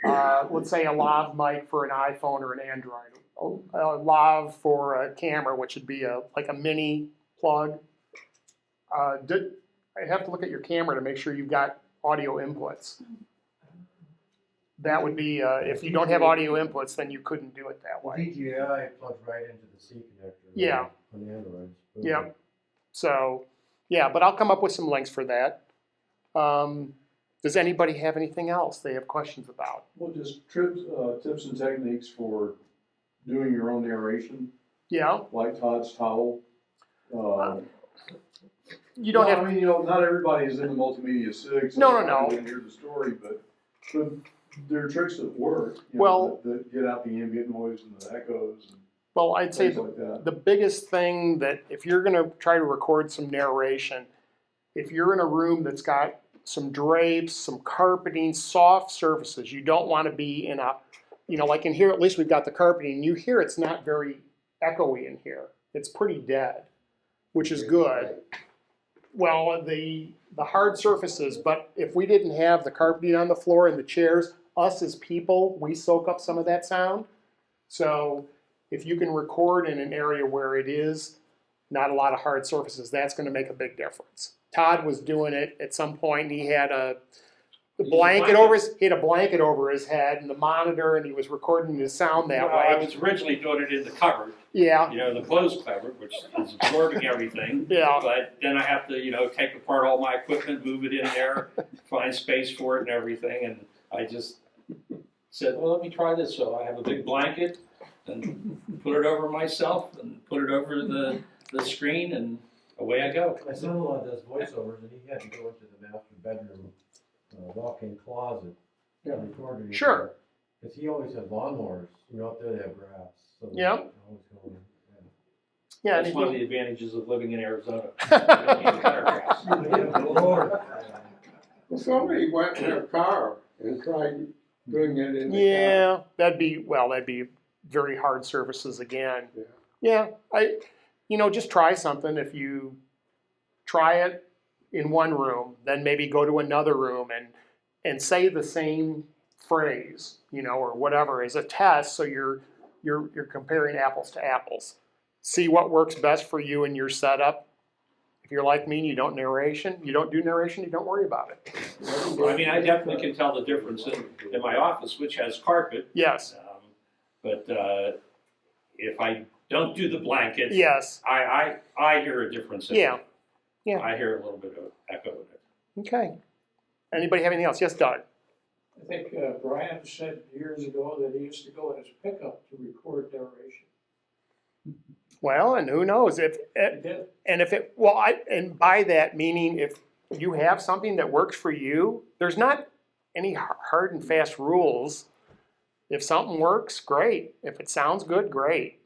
let's say a lav mic for an iPhone or an Android, a lav for a camera, which would be like a mini plug. I have to look at your camera to make sure you've got audio inputs. That would be, if you don't have audio inputs, then you couldn't do it that way. DJI plugs right into the C connector. Yeah. On the Androids. Yeah. So, yeah, but I'll come up with some links for that. Does anybody have anything else they have questions about? Well, just tips and techniques for doing your own narration. Yeah. Like Todd's towel. You don't have. I mean, you know, not everybody is in the multimedia SIG. So No. They hear the story, but there are tricks that work. That get out the ambient noise and the echoes. And well, I'd say like the biggest thing that if you're going to try to record some narration, if you're in a room that's got some drapes, some carpeting, soft surfaces, you don't want to be in a, like in here, at least we've got the carpeting. You hear it's not very echoey in here. It's pretty dead, which is good. Well, the hard surfaces, but if we didn't have the carpeting on the floor and the chairs, us as people, we soak up some of that sound. So if you can record in an area where it is not a lot of hard surfaces, that's going to make a big difference. Todd was doing it at some point. He had a blanket over his head and the monitor, and he was recording his sound that way. I was originally doing it in the cupboard. Yeah. The closed cupboard, which is absorbing everything. Yeah. But then I have to, take apart all my equipment, move it in there, find space for it and everything. And I just said, well, let me try this. So I have a big blanket and put it over myself and put it over the screen, and away I go. My son-in-law does voiceovers, and he had to go into the master bedroom walk-in closet and record it. Sure. Cause he always had lawnmowers, out there they have grass, so. Yeah. Always going, Yeah, That's one of the advantages of living in Arizona. Somebody went in their car and tried doing it in the car. yeah, that'd be very hard services again. Yeah, just try something. If you try it in one room, then maybe go to another room and say the same phrase, or whatever as a test. So you're comparing apples to apples. See what works best for you and your setup. If you're like me and you don't do narration, you don't worry about it. I mean, I definitely can tell the difference in my office, which has carpet. Yes. But if I don't do the blankets, yes, I hear a difference. Yeah. I hear a little bit of echo in it. Okay. Anybody have anything else? Yes, Doug. I think Brian said years ago that he used to go in his pickup to record narration. Well, and who knows and by that meaning, if you have something that works for you, there's not any hard and fast rules. If something works, great. If it sounds good, great.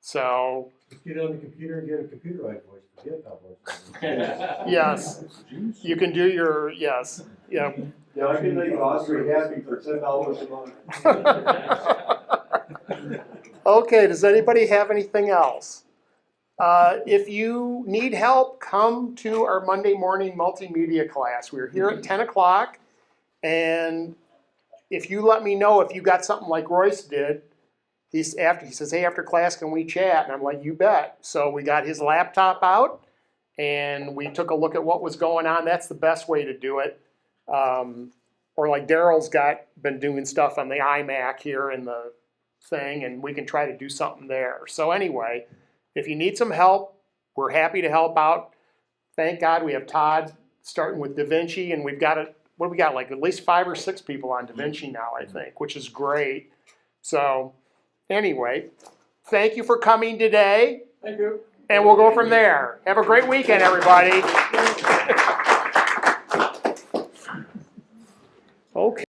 So. Just get on the computer and get a computerized voice, forget that voice. Yes, you can do your, yes, yeah. Yeah, I can make Audrey happy for $10 a month. Okay, does anybody have anything else? If you need help, come to our Monday morning multimedia class. We're here at 10 o'clock, and if you let me know if you got something like Royce did, he says, hey, after class, can we chat? And I'm like, you bet. So we got his laptop out, and we took a look at what was going on. That's the best way to do it. Or like Daryl's been doing stuff on the iMac here in the thing, and we can try to do something there. So anyway, if you need some help, we're happy to help out. Thank God we have Todd starting with DaVinci, and we've got like at least 5 or 6 people on DaVinci now, I think, which is great. So anyway, thank you for coming today. Thank you. And we'll go from there. Have a great weekend, everybody. Okay.